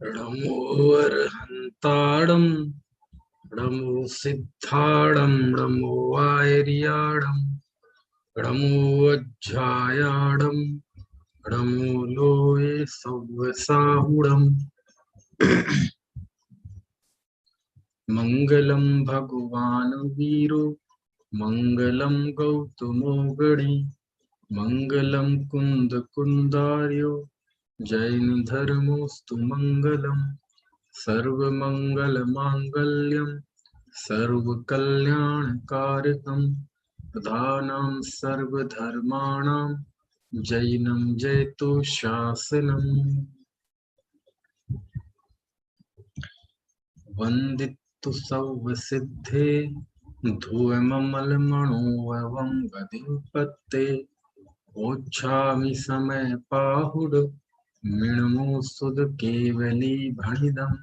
नमो अरहंताणं नमो सिद्धाणं नमो आयर्याणं नमो अज्जायाणं नमो लोये सव्वसाहुणम् मंगलम भगवान वीरो मंगलम गौतमो गणी मंगलम कुंद कुंदार्यो जैन धर्मोस्तु मंगलम सर्वमंगल मांगल्यम सर्वकल्याणकारकम प्रधानं सर्वधर्माणां जैनं जयतु शासनम् वंदितु सौवसिद्धे धूममलमणोऽवं गदिपत्ते ओच्छामि समय पाहुड मिणमो सुद केवली भणिदम्।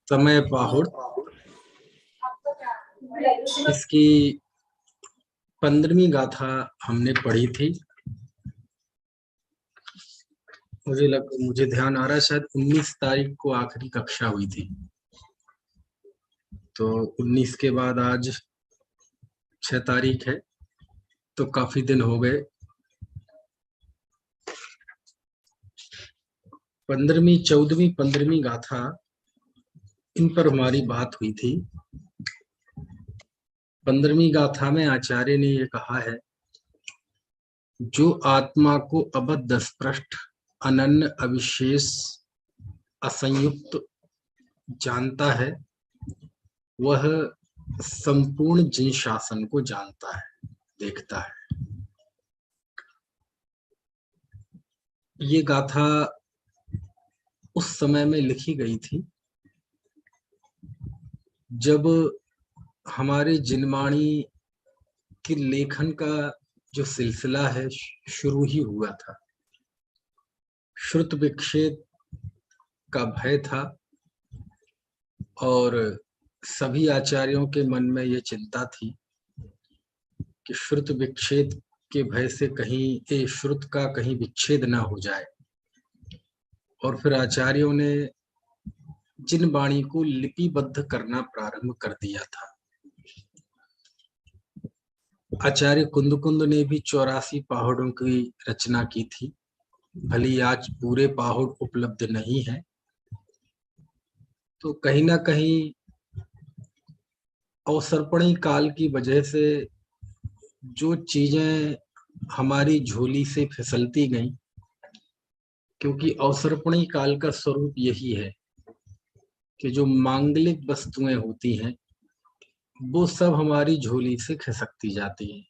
समय पाहुड इसकी 15वीं गाथा हमने पढ़ी थी। मुझे ध्यान आ रहा है शायद 19 तारीख को आखिरी कक्षा हुई थी, तो 19 के बाद आज 6 तारीख है, तो काफी दिन हो गए। 15वीं 14वीं 15वीं गाथा इन पर हमारी बात हुई थी। 15वीं गाथा में आचार्य ने ये कहा है, जो आत्मा को अबद्ध स्पृष्ट अनन्य अविशेष असंयुक्त जानता है, वह संपूर्ण जिन शासन को जानता है, देखता है। ये गाथा उस समय में लिखी गई थी जब हमारे जिनवाणी के लेखन का जो सिलसिला है शुरू ही हुआ था। श्रुत विक्षेप का भय था और सभी आचार्यों के मन में ये चिंता थी कि श्रुत विक्षेप के भय से कहीं श्रुत का कहीं विच्छेद ना हो जाए, और फिर आचार्यों ने जिन वाणी को लिपिबद्ध करना प्रारंभ कर दिया था। आचार्य कुंद ने भी 84 पहाड़ों की रचना की थी। भली आज पूरे पहाड़ उपलब्ध नहीं है, तो कहीं ना कहीं अवसर्पणी काल की वजह से जो चीजें हमारी झोली से फिसलती गईं, क्योंकि अवसर्पणी काल का स्वरूप यही है कि जो मांगलिक वस्तुएं होती हैं वो सब हमारी झोली से खिसकती जाती हैं।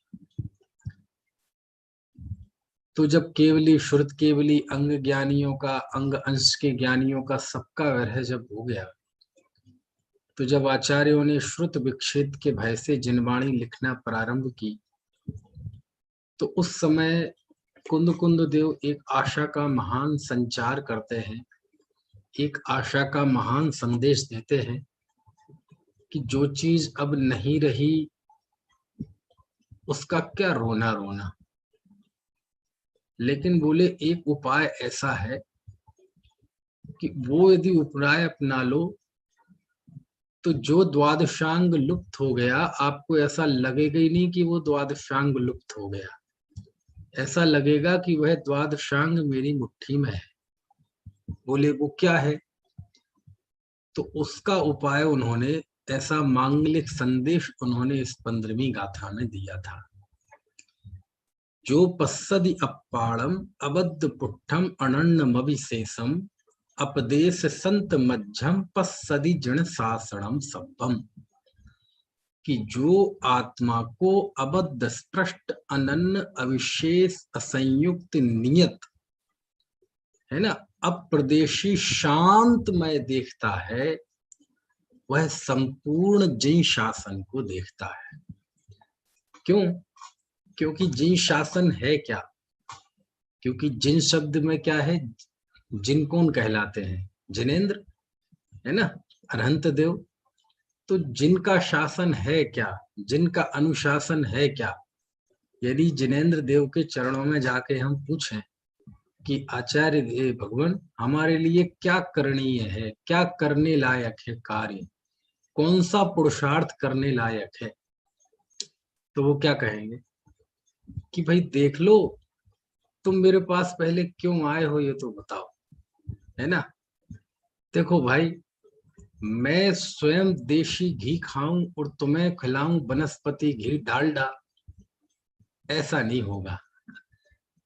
तो जब केवली श्रुत केवली अंग ज्ञानियों का, अंग अंश के ज्ञानियों का सबका वह जब हो गया, तो जब आचार्यों ने श्रुत विक्षेप के भय से जिनवाणी लिखना प्रारंभ की, तो उस समय कुंद देव एक आशा का महान संचार करते हैं, एक आशा का महान संदेश देते हैं कि जो चीज अब नहीं रही उसका क्या रोना रोना, लेकिन बोले एक उपाय ऐसा है कि वो यदि उपाय अपना लो तो जो द्वादशांग लुप्त हो गया, आपको ऐसा लगेगा ही नहीं कि वो द्वादशांग लुप्त हो गया, ऐसा लगेगा कि वह द्वादशांग मेरी मुट्ठी में है। बोले वो क्या है? तो उसका उपाय उन्होंने, ऐसा मांगलिक संदेश उन्होंने इस 15वीं गाथा में दिया था। जो पස්සदि अप्पाड़म अबद्ध पुट्ठम अनन्नमविशेषम अपदेश संत मध्यम पස්සदि जन शासनम सब्बम, कि जो आत्मा को अबद्ध स्पृष्ट अनन्य अविशेष असंयुक्त नियत है ना, अप्रदेशी शांतमय देखता है, वह संपूर्ण जिन शासन को देखता है। क्यों? क्योंकि जिन शासन है क्या? क्योंकि जिन शब्द में क्या है, जिन कौन कहलाते हैं? जिनेंद्र, है ना, अरहंत देव। तो जिनका शासन है क्या, जिनका अनुशासन है क्या? यदि जिनेंद्र देव के चरणों में जाके हम पूछें कि आचार्य देव भगवान हमारे लिए क्या करणीय है, क्या करने लायक है कार्य, कौन सा पुरुषार्थ करने लायक है, तो वो क्या कहेंगे कि भाई देख लो, तुम मेरे पास पहले क्यों आए हो ये तो बताओ, है ना। देखो भाई, मैं स्वयं देशी घी खाऊं और तुम्हें खिलाऊं वनस्पति घी डालडा, ऐसा नहीं होगा।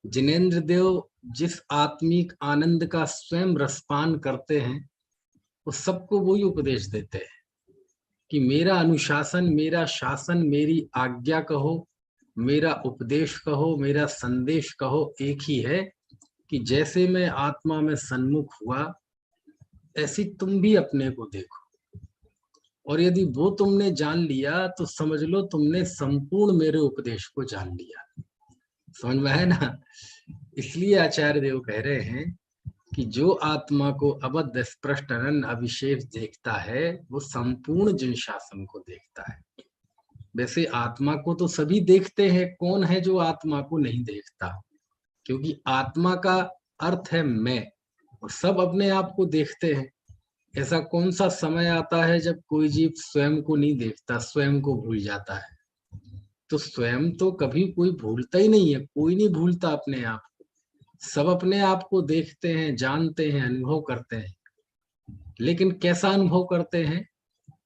जिनेंद्र देव जिस आत्मिक आनंद का स्वयं रसपान करते हैं, वो सबको वही उपदेश देते हैं कि मेरा अनुशासन, मेरा शासन, मेरी आज्ञा कहो, मेरा उपदेश कहो, मेरा संदेश कहो, एक ही है कि जैसे मैं आत्मा में सन्मुख हुआ, ऐसी तुम भी अपने को देखो। और यदि वो तुमने जान लिया तो समझ लो तुमने संपूर्ण मेरे उपदेश को जान लिया। समझ में है ना। इसलिए आचार्य देव कह रहे हैं कि जो आत्मा को अबद्ध स्पष्ट अनन्य अविशेष देखता है, वो संपूर्ण जिन शासन को देखता है। वैसे आत्मा को तो सभी देखते हैं, कौन है जो आत्मा को नहीं देखता, क्योंकि आत्मा का अर्थ है मैं, और सब अपने आप को देखते हैं। ऐसा कौन सा समय आता है जब कोई जीव स्वयं को नहीं देखता, स्वयं को भूल जाता है। तो स्वयं तो कभी कोई भूलता ही नहीं है, कोई नहीं भूलता अपने आप को, सब अपने आप को देखते हैं, जानते हैं, अनुभव करते हैं। लेकिन कैसा अनुभव करते हैं?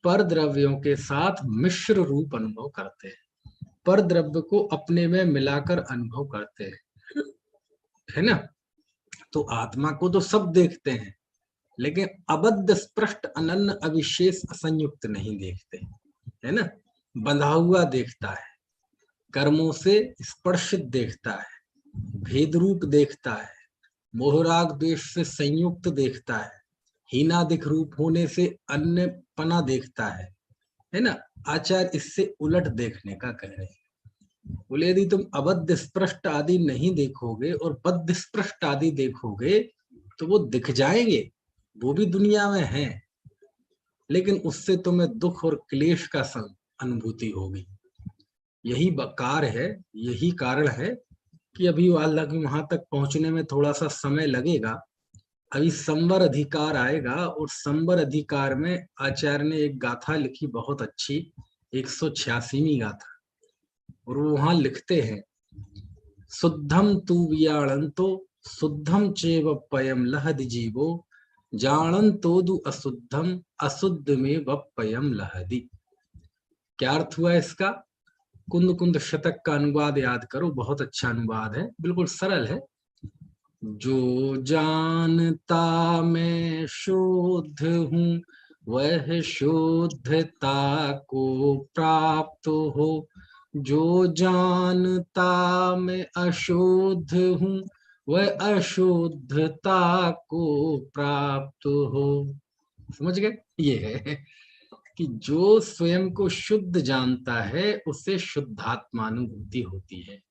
पर द्रव्यों के साथ मिश्र रूप अनुभव करते हैं, पर द्रव्य को अपने में मिलाकर अनुभव करते हैं, है ना। तो आत्मा को तो सब देखते हैं, लेकिन अबद्ध स्पष्ट अनन्य अविशेष असंयुक्त नहीं देखते, है ना। बंधा हुआ देखता है, कर्मों से स्पर्शित देखता है, भेद रूप देखता है, मोहराग द्वेष से संयुक्त देखता है, हीनादिक रूप होने से अन्य पना देखता है ना। आचार्य इससे उलट देखने का कह रहे हैं। बोले यदि तुम अबद्ध स्पष्ट आदि नहीं देखोगे और बद्ध स्पष्ट आदि देखोगे तो वो दिख जाएंगे, वो भी दुनिया में हैं, लेकिन उससे तुम्हें दुख और क्लेश का अनुभूति होगी। यही कार्य है, यही कारण है कि अभी हालांकि वहां तक पहुंचने में थोड़ा सा समय लगेगा। अभी संवर अधिकार आएगा, और संवर अधिकार में आचार्य ने एक गाथा लिखी बहुत अच्छी, 186वीं गाथा, और वो वहां लिखते हैं, शुद्धम तु वियाणंतो शुद्धम चेव पयम लहद जीवो जानंतोदु अशुद्धम अशुद्ध में वपयम लहदी। क्या अर्थ हुआ इसका? कुंद कुंद शतक का अनुवाद याद करो, बहुत अच्छा अनुवाद है, बिल्कुल सरल है। जो जानता मैं शुद्ध हूँ वह शुद्धता को प्राप्त हो, जो जानता मैं अशुद्ध हूँ वह अशुद्धता को प्राप्त हो। समझ गए? ये है कि जो स्वयं को शुद्ध जानता है उसे शुद्धात्मानुभूति होती है,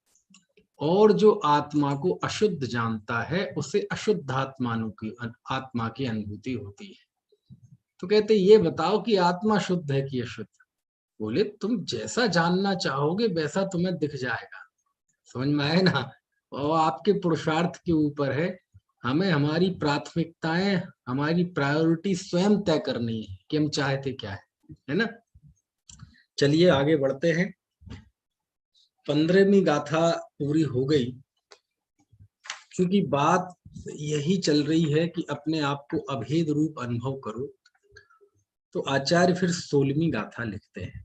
और जो आत्मा को अशुद्ध जानता है उसे अशुद्ध आत्मा की अनुभूति होती है। तो कहते ये बताओ कि आत्मा शुद्ध है कि अशुद्ध? बोले तुम जैसा जानना चाहोगे वैसा तुम्हें दिख जाएगा। समझ में आए ना। और आपके पुरुषार्थ के ऊपर है, हमें हमारी प्राथमिकताएं, हमारी प्रायोरिटी स्वयं तय करनी है कि हम चाहते क्या है ना। चलिए आगे बढ़ते हैं। 15वीं गाथा पूरी हो गई। क्योंकि बात यही चल रही है कि अपने आप को अभेद रूप अनुभव करो, तो आचार्य फिर 16वीं गाथा लिखते हैं,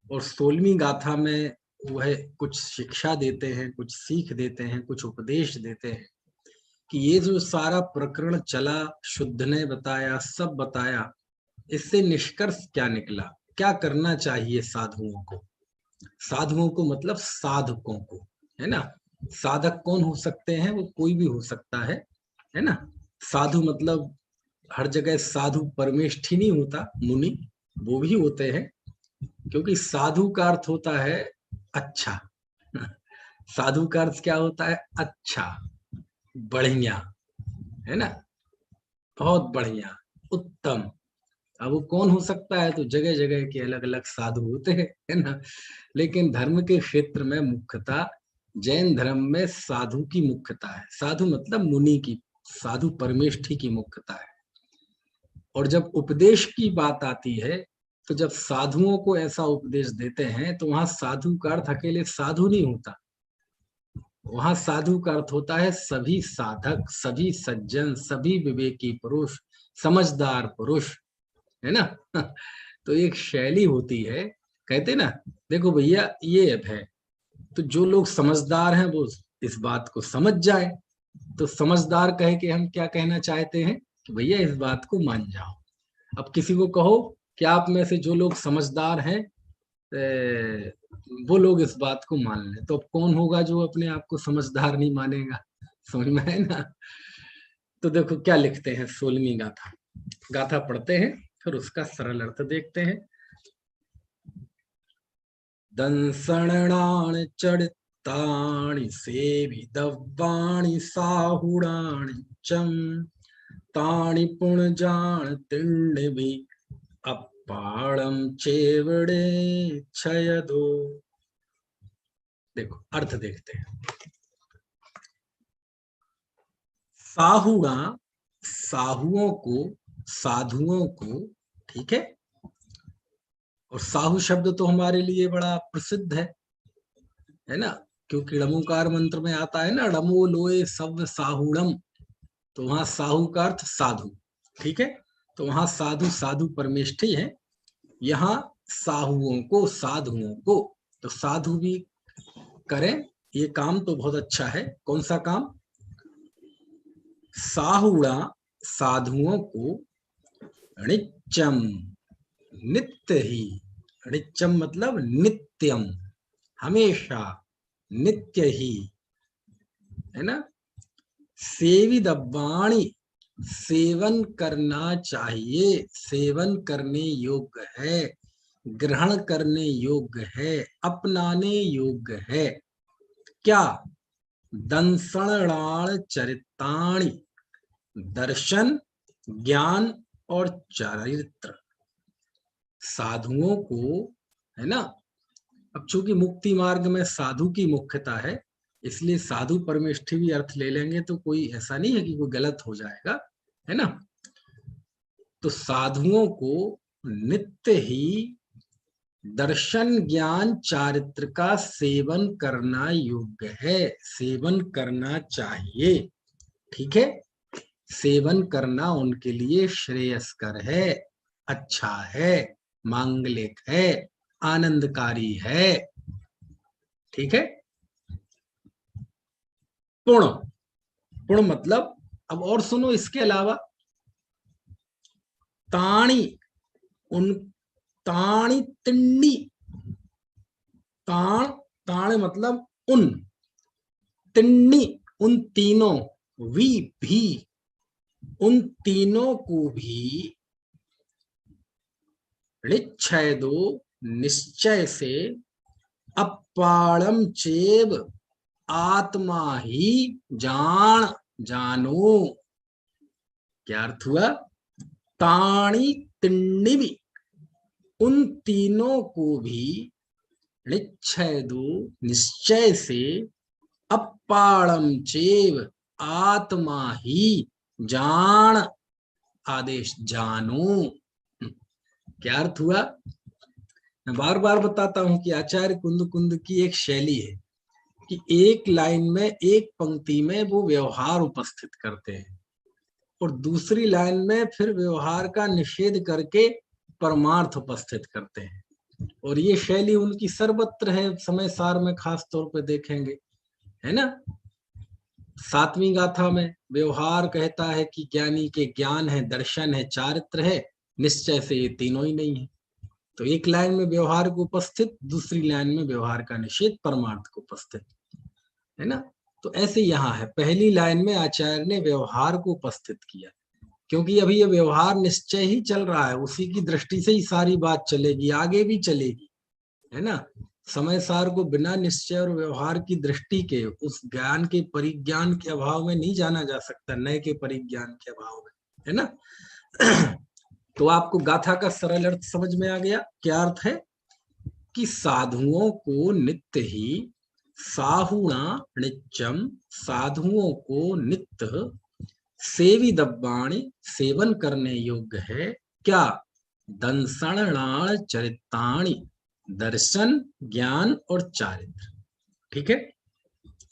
और 16वीं गाथा में वह कुछ शिक्षा देते हैं, कुछ सीख देते हैं, कुछ उपदेश देते हैं कि ये जो सारा प्रकरण चला, शुद्ध ने बताया, सब बताया, इससे निष्कर्ष क्या निकला, क्या करना चाहिए साधुओं को। साधुओं को मतलब साधकों को, है ना। साधक कौन हो सकते हैं? वो कोई भी हो सकता है ना। साधु मतलब हर जगह साधु परमेष्ठी नहीं होता, मुनि वो भी होते हैं, क्योंकि साधु का अर्थ होता है अच्छा। साधु का अर्थ क्या होता है? अच्छा, बढ़िया, है ना, बहुत बढ़िया, उत्तम, अब वो कौन हो सकता है, तो जगह जगह के अलग अलग साधु होते हैं, है ना। लेकिन धर्म के क्षेत्र में मुख्यतः जैन धर्म में साधु की मुख्यता है। साधु मतलब मुनि की, साधु परमेष्ठी की मुख्यता है। और जब उपदेश की बात आती है, तो जब साधुओं को ऐसा उपदेश देते हैं, तो वहां साधु का अर्थ अकेले साधु नहीं होता। वहां साधु का अर्थ होता है सभी साधक, सभी सज्जन, सभी विवेकी पुरुष, समझदार पुरुष, है ना। तो एक शैली होती है, कहते ना, देखो भैया ये ऐप है, तो जो लोग समझदार हैं वो इस बात को समझ जाए। तो समझदार कह के हम क्या कहना चाहते हैं कि भैया इस बात को मान जाओ। अब किसी को कहो कि आप में से जो लोग समझदार हैं, वो लोग इस बात को मान लें, तो अब कौन होगा जो अपने आप को समझदार नहीं मानेगा। समझ में है ना। तो देखो क्या लिखते हैं 16वीं गाथा। गाथा पढ़ते हैं, फिर उसका सरल अर्थ देखते हैं। दंसणाण चढ़ताणि सेविदव्वाणि साहुणाणि चम ताणि पुणजान तिण्डिभि अप्पाणम चेवड़े छयदो। देखो अर्थ देखते हैं। साहुणा, साहुओं को, साधुओं को, ठीक है। और साहु शब्द तो हमारे लिए बड़ा प्रसिद्ध है ना, क्योंकि ड़मोकार मंत्र में आता है ना, ड़मो लोए सव्य साहुणम। तो वहां साहु का अर्थ साधु, ठीक है। तो वहां साधु साधु परमेष्ठी है, यहाँ साहुओं को, साधुओं को। तो साधु भी करें ये काम तो बहुत अच्छा है। कौन सा काम? साहुणा, साधुओं को, णिच्चम, नित्य ही, णिच्चम मतलब नित्यम, हमेशा, नित्य ही, है ना। सेविदव्वाणि, सेवन करना चाहिए, सेवन करने योग्य है, ग्रहण करने योग्य है, अपनाने योग्य है। क्या? दंसणाण चरिताणि, दर्शन, ज्ञान और चरित्र। साधुओं को, है ना। अब चूंकि मुक्ति मार्ग में साधु की मुख्यता है, इसलिए साधु परमेष्ठी भी अर्थ ले लेंगे तो कोई ऐसा नहीं है कि कोई गलत हो जाएगा, है ना। तो साधुओं को नित्य ही दर्शन, ज्ञान, चारित्र का सेवन करना योग्य है, सेवन करना चाहिए, ठीक है। सेवन करना उनके लिए श्रेयस्कर है, अच्छा है, मांगलिक है, आनंदकारी है, ठीक है। पुण्य, पुण्य मतलब, अब और सुनो इसके अलावा, ताणी, उन, ताणी तिण्डी, ताण, ताण मतलब उन, तिण्डी उन तीनों, वी भी, उन तीनों को भी, ऋच्छेदो निश्चय से, अपाणम चेव आत्मा ही जान, जानो। क्या अर्थ हुआ? ताणी तिण्डिवि, उन तीनों को भी, ऋच्छेदो निश्चय से, अपाणम चेव आत्मा ही जान, आदेश जानो। क्या अर्थ हुआ? मैं बार बार बताता हूं कि आचार्य कुंद कुंद की एक शैली है कि एक लाइन में, एक पंक्ति में वो व्यवहार उपस्थित करते हैं और दूसरी लाइन में फिर व्यवहार का निषेध करके परमार्थ उपस्थित करते हैं। और ये शैली उनकी सर्वत्र है, समय सार में खास तौर पे देखेंगे, है ना। 7वीं गाथा में व्यवहार कहता है कि ज्ञानी के ज्ञान है, दर्शन है, चारित्र है, निश्चय से ये तीनों ही नहीं है। तो एक लाइन में व्यवहार को उपस्थित, दूसरी लाइन में व्यवहार का निषेध, परमार्थ को उपस्थित, है ना। तो ऐसे यहाँ है, पहली लाइन में आचार्य ने व्यवहार को उपस्थित किया, क्योंकि अभी ये व्यवहार निश्चय ही चल रहा है, उसी की दृष्टि से ही सारी बात चलेगी, आगे भी चलेगी, है ना। समय सार को बिना निश्चय और व्यवहार की दृष्टि के, उस ज्ञान के परिज्ञान के अभाव में नहीं जाना जा सकता, नए के परिज्ञान के अभाव में, है ना। तो आपको गाथा का सरल अर्थ समझ में आ गया। क्या अर्थ है कि साधुओं को नित्य ही साहुणा नित्यम, साधुओं को नित्य सेवी दब्बाणी सेवन करने योग्य है। क्या? दंसणाण चरिताणी, दर्शन, ज्ञान और चारित्र। ठीक है,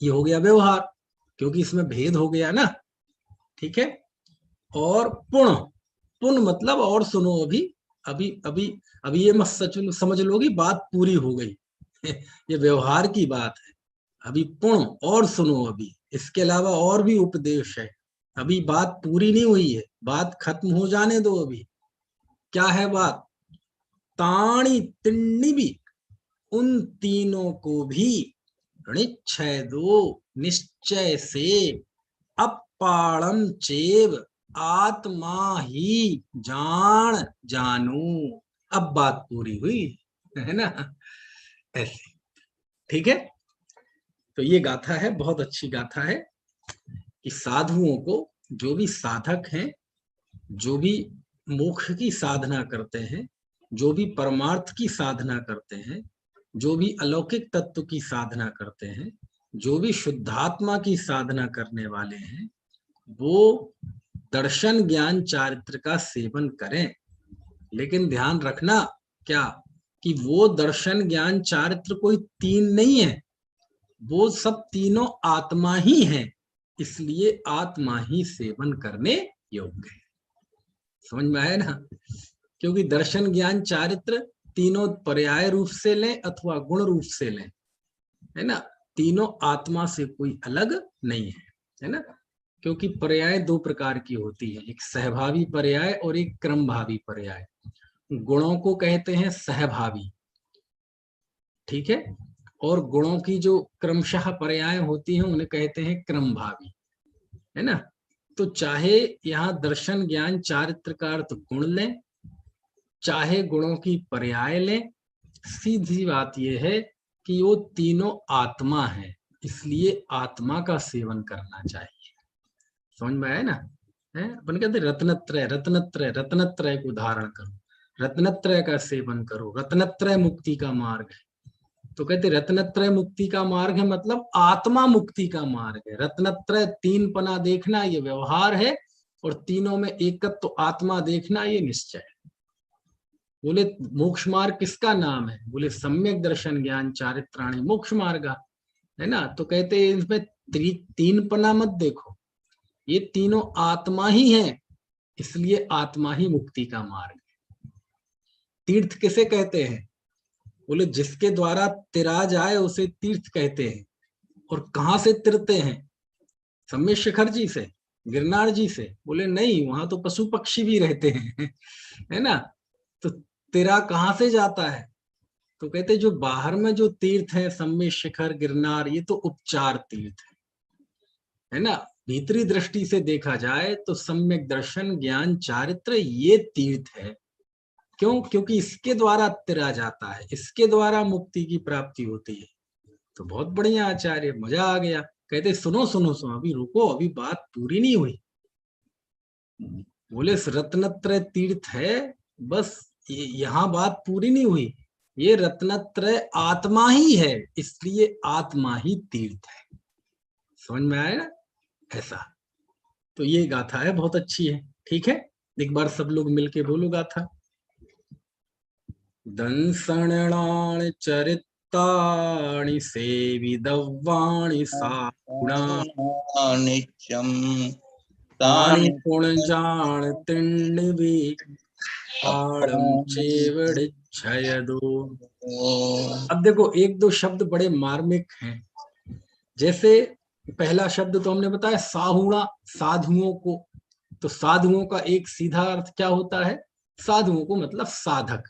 ये हो गया व्यवहार, क्योंकि इसमें भेद हो गया ना। ठीक है, और पुण्य, पुण्य मतलब और सुनो, अभी अभी अभी अभी ये मत समझ लो कि बात पूरी हो गई ये व्यवहार की बात है। अभी पुण्य और सुनो, अभी इसके अलावा और भी उपदेश है। अभी बात पूरी नहीं हुई है, बात खत्म हो जाने दो। अभी क्या है बात? ताणी तिण्णी भी, उन तीनों को भी निश्चय दो, निश्चय से, अपाणम चेव, आत्मा ही जान जानू। अब बात पूरी हुई है ना, ऐसे। ठीक है, तो ये गाथा है, बहुत अच्छी गाथा है कि साधुओं को, जो भी साधक हैं, जो भी मोक्ष की साधना करते हैं, जो भी परमार्थ की साधना करते हैं, जो भी अलौकिक तत्व की साधना करते हैं, जो भी शुद्धात्मा की साधना करने वाले हैं, वो दर्शन ज्ञान चारित्र का सेवन करें। लेकिन ध्यान रखना क्या, कि वो दर्शन ज्ञान चारित्र कोई तीन नहीं है, वो सब तीनों आत्मा ही है, इसलिए आत्मा ही सेवन करने योग्य है। समझ में आया ना? क्योंकि दर्शन ज्ञान चारित्र तीनों पर्याय रूप से लें अथवा गुण रूप से लें, है ना, तीनों आत्मा से कोई अलग नहीं है ना। क्योंकि पर्याय दो प्रकार की होती है, एक सहभावी पर्याय और एक क्रमभावी पर्याय। गुणों को कहते हैं सहभावी, ठीक है, और गुणों की जो क्रमशः पर्याय होती हैं उन्हें कहते हैं क्रमभावी, है ना। तो चाहे यहाँ दर्शन ज्ञान चारित्र का अर्थ गुण लें, चाहे गुणों की पर्याय लें, सीधी बात यह है कि वो तीनों आत्मा है, इसलिए आत्मा का सेवन करना चाहिए। समझ में आया ना? है, अपन कहते रत्नत्रय, रत्नत्रय, रत्नत्रय को धारण करो, रत्नत्रय का सेवन करो, रत्नत्रय मुक्ति का मार्ग है। तो कहते रत्नत्रय मुक्ति का मार्ग है, मतलब आत्मा मुक्ति का मार्ग है। रत्नत्रय तीन पना देखना ये व्यवहार है, और तीनों में एकत्व तो आत्मा देखना ये निश्चय है। बोले मोक्ष मार्ग किसका नाम है? बोले सम्यक दर्शन ज्ञान चारित्राणी मोक्ष मार्ग, है ना। तो कहते हैं इसमें तीन पना मत देखो, ये तीनों आत्मा ही है, इसलिए आत्मा ही मुक्ति का मार्ग है। तीर्थ किसे कहते हैं? बोले जिसके द्वारा तिरा जाए उसे तीर्थ कहते हैं। और कहां से तिरते हैं? सम्य शिखर जी से, गिरनार जी से? बोले नहीं, वहां तो पशु पक्षी भी रहते हैं है ना। तो तिरा कहां से जाता है? तो कहते जो बाहर में जो तीर्थ है, सम्य शिखर, गिरनार, ये तो उपचार तीर्थ है ना। भीतरी दृष्टि से देखा जाए तो सम्यक दर्शन ज्ञान चारित्र ये तीर्थ है। क्यों? क्योंकि इसके द्वारा तिरा जाता है, इसके द्वारा मुक्ति की प्राप्ति होती है। तो बहुत बढ़िया आचार्य, मजा आ गया। कहते सुनो सुनो सुनो, अभी रुको, अभी बात पूरी नहीं हुई। बोले रत्नत्रय तीर्थ है, बस यहाँ बात पूरी नहीं हुई। ये रत्नत्रय आत्मा ही है, इसलिए आत्मा ही तीर्थ है। समझ में आया ना? ऐसा। तो ये गाथा है, बहुत अच्छी है। ठीक है, एक बार सब लोग मिलके बोलो गाथा। दंसणाणि चरिताणि सेविदव्वाणि सागुणानि नित्यं तानि पुण्यजान तिण्डिवि आड़म चेवड़िच्छयदो। अब देखो एक दो शब्द बड़े मार्मिक हैं। जैसे पहला शब्द तो हमने बताया साहुणा, साधुओं को। तो साधुओं का एक सीधा अर्थ क्या होता है? साधुओं को मतलब साधक।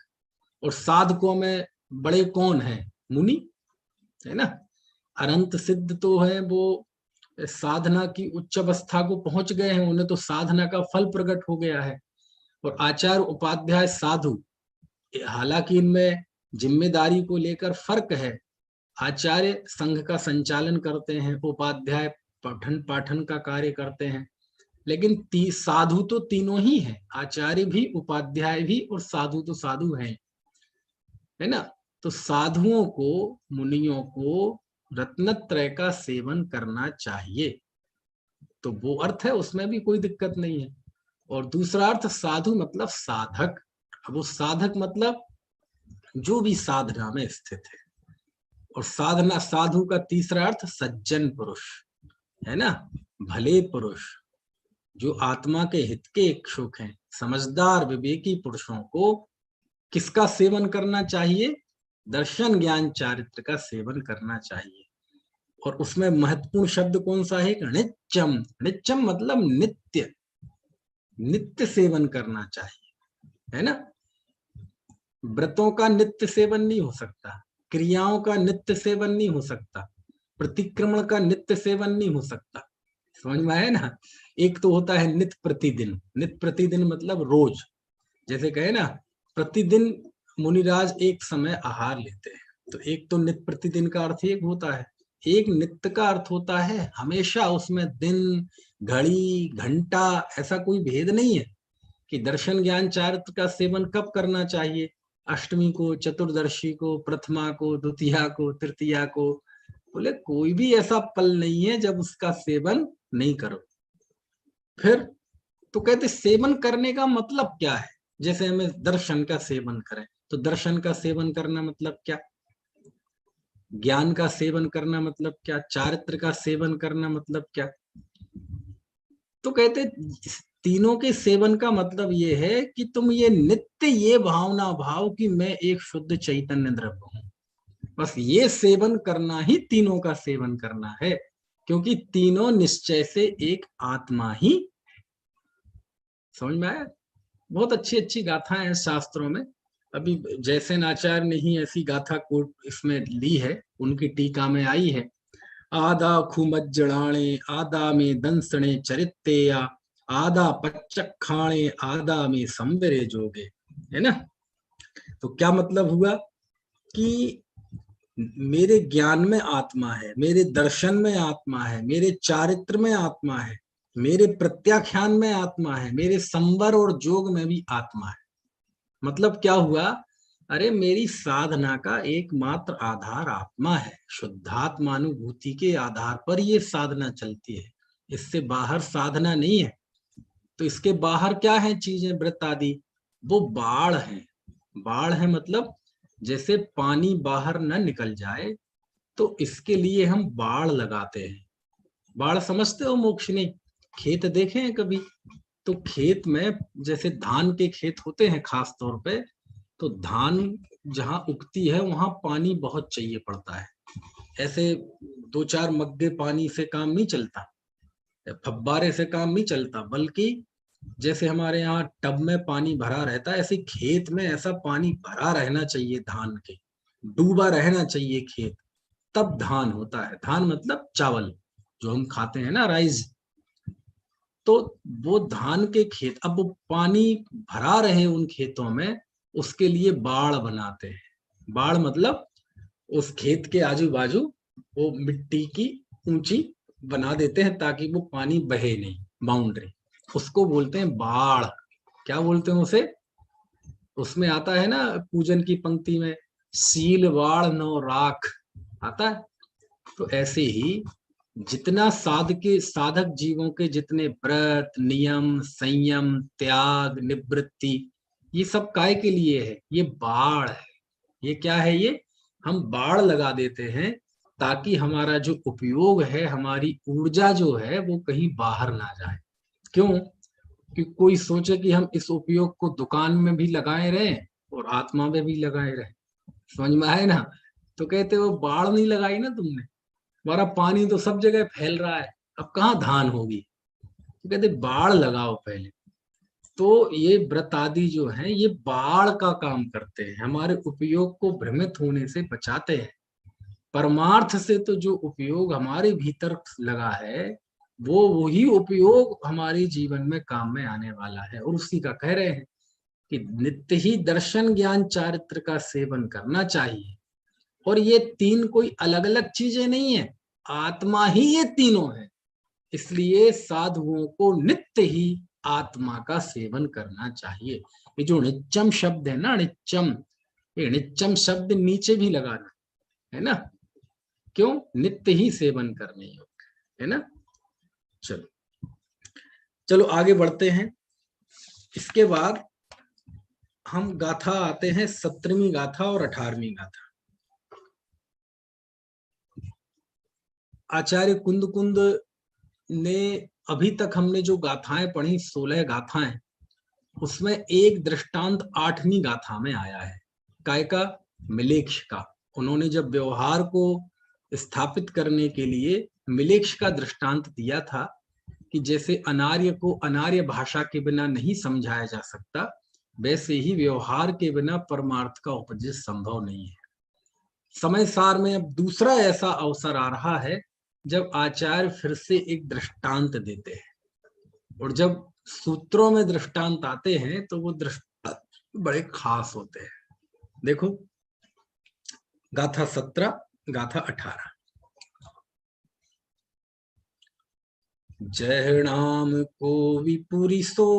और साधकों में बड़े कौन है? मुनि, है ना। अनंत सिद्ध तो है, वो साधना की उच्च अवस्था को पहुंच गए हैं, उन्हें तो साधना का फल प्रकट हो गया है। और आचार्य उपाध्याय साधु, हालांकि इनमें जिम्मेदारी को लेकर फर्क है। आचार्य संघ का संचालन करते हैं, उपाध्याय पठन पाठन का कार्य करते हैं। लेकिन साधु तो तीनों ही हैं, आचार्य भी, उपाध्याय भी, और साधु तो साधु हैं, है ना। तो साधुओं को, मुनियों को रत्नत्रय का सेवन करना चाहिए, तो वो अर्थ है, उसमें भी कोई दिक्कत नहीं है। और दूसरा अर्थ साधु मतलब साधक। अब वो साधक मतलब जो भी साधना में स्थित है। और साधना, साधु का तीसरा अर्थ सज्जन पुरुष, है ना, भले पुरुष, जो आत्मा के हित के इच्छुक हैं। समझदार विवेकी पुरुषों को किसका सेवन करना चाहिए? दर्शन ज्ञान चारित्र का सेवन करना चाहिए। और उसमें महत्वपूर्ण शब्द कौन सा है? नित्यम। नित्यम मतलब नित्य, नित्य सेवन करना चाहिए, है ना। व्रतों का नित्य सेवन नहीं हो सकता, क्रियाओं का नित्य सेवन नहीं हो सकता, प्रतिक्रमण का नित्य सेवन नहीं हो सकता। समझ में आया ना। एक तो होता है नित्य प्रतिदिन। नित्य प्रतिदिन मतलब रोज, जैसे कहे ना प्रतिदिन मुनिराज एक समय आहार लेते हैं, तो एक तो नित्य प्रतिदिन का अर्थ एक होता है। एक नित्य का अर्थ होता है हमेशा, उसमें दिन, घड़ी, घंटा ऐसा कोई भेद नहीं है कि दर्शन ज्ञान चारित्र का सेवन कब करना चाहिए, अष्टमी को, चतुर्दशी को, प्रथमा को, द्वितीया को, तृतीया को। बोले कोई भी ऐसा पल नहीं है जब उसका सेवन नहीं करो। फिर तो कहते सेवन करने का मतलब क्या है? जैसे हमें दर्शन का सेवन करें, तो दर्शन का सेवन करना मतलब क्या? ज्ञान का सेवन करना मतलब क्या? चारित्र का सेवन करना मतलब क्या? तो कहते तीनों के सेवन का मतलब ये है कि तुम ये नित्य ये भावना भाव कि मैं एक शुद्ध चैतन्य द्रव्य हूं, बस ये सेवन करना ही तीनों का सेवन करना है, क्योंकि तीनों निश्चय से एक आत्मा ही। समझ में आया? बहुत अच्छी अच्छी गाथाएं हैं शास्त्रों में। अभी जैसेन आचार्य ने ही ऐसी गाथा कोट इसमें ली है, उनकी टीका में आई है। आदा खुमज्जड़ाणे आदा में दंसणे चरित्तेया, आदा पच्चखाणे आदा में संवरे जोगे, है ना। तो क्या मतलब हुआ कि मेरे ज्ञान में आत्मा है, मेरे दर्शन में आत्मा है, मेरे चारित्र में आत्मा है, मेरे प्रत्याख्यान में आत्मा है, मेरे संवर और जोग में भी आत्मा है। मतलब क्या हुआ? अरे मेरी साधना का एकमात्र आधार आत्मा है, शुद्धात्मानुभूति के आधार पर ये साधना चलती है, इससे बाहर साधना नहीं है। तो इसके बाहर क्या है चीजें, व्रत आदि? वो बाढ़ है। बाढ़ है मतलब जैसे पानी बाहर न निकल जाए, तो इसके लिए हम बाढ़ लगाते हैं। बाढ़ समझते हो मोक्षिनी? खेत देखे हैं कभी? तो खेत में जैसे धान के खेत होते हैं खास तौर पे, तो धान जहां उगती है वहां पानी बहुत चाहिए पड़ता है। ऐसे 2-4 मग्गे पानी से काम नहीं चलता, फव्वारे से काम नहीं चलता, बल्कि जैसे हमारे यहाँ टब में पानी भरा रहता है, ऐसे खेत में ऐसा पानी भरा रहना चाहिए, धान के डूबा रहना चाहिए खेत, तब धान होता है। धान मतलब चावल जो हम खाते हैं ना, राइस। तो वो धान के खेत, अब वो पानी भरा रहे उन खेतों में, उसके लिए बाड़ बनाते हैं। बाड़ मतलब उस खेत के आजू बाजू वो मिट्टी की ऊंची बना देते हैं ताकि वो पानी बहे नहीं, बाउंड्री, उसको बोलते हैं बाढ़। क्या बोलते हैं उसे? उसमें आता है ना पूजन की पंक्ति में, सील बाढ़ नो राख, आता है। तो ऐसे ही जितना साधक जीवों के जितने व्रत, नियम, संयम, त्याग, निवृत्ति, ये सब काय के लिए है? ये बाढ़ है। ये क्या है? ये हम बाढ़ लगा देते हैं ताकि हमारा जो उपयोग है, हमारी ऊर्जा जो है, वो कहीं बाहर ना जाए। क्यों? कि कोई सोचे कि हम इस उपयोग को दुकान में भी लगाए रहे और आत्मा में भी लगाए रहे। समझ में आए ना। तो कहते वो बाढ़ नहीं लगाई ना तुमने, हमारा पानी तो सब जगह फैल रहा है, अब कहाँ धान होगी। तो कहते बाढ़ लगाओ पहले। तो ये व्रत आदि जो है ये बाढ़ का काम करते हैं, हमारे उपयोग को भ्रमित होने से बचाते हैं। परमार्थ से तो जो उपयोग हमारे भीतर लगा है, वो वही उपयोग हमारे जीवन में काम में आने वाला है। और उसी का कह रहे हैं कि नित्य ही दर्शन ज्ञान चारित्र का सेवन करना चाहिए। और ये तीन कोई अलग अलग चीजें नहीं है, आत्मा ही ये तीनों है। इसलिए साधुओं को नित्य ही आत्मा का सेवन करना चाहिए। ये जो नित्यम शब्द है ना, नित्यम, ये नित्यम शब्द नीचे भी लगाना है ना, क्यों? नित्य ही सेवन करने योग्य है ना। चलो चलो आगे बढ़ते हैं। इसके बाद हम गाथा आते हैं 17वीं गाथा और 18वीं गाथा। आचार्य कुंद कुंद ने अभी तक हमने जो गाथाएं पढ़ी 16 गाथाएं, उसमें एक दृष्टांत 8वीं गाथा में आया है। काय का? मिलेक्ष का। उन्होंने जब व्यवहार को स्थापित करने के लिए मिलेक्ष का दृष्टांत दिया था कि जैसे अनार्य को अनार्य भाषा के बिना नहीं समझाया जा सकता, वैसे ही व्यवहार के बिना परमार्थ का उपदेश संभव नहीं है। समय सार में अब दूसरा ऐसा अवसर आ रहा है जब आचार्य फिर से एक दृष्टांत देते हैं, और जब सूत्रों में दृष्टांत आते हैं तो वो दृष्टांत बड़े खास होते हैं। देखो गाथा 17, गाथा 18। जहनाम को विपुरिसो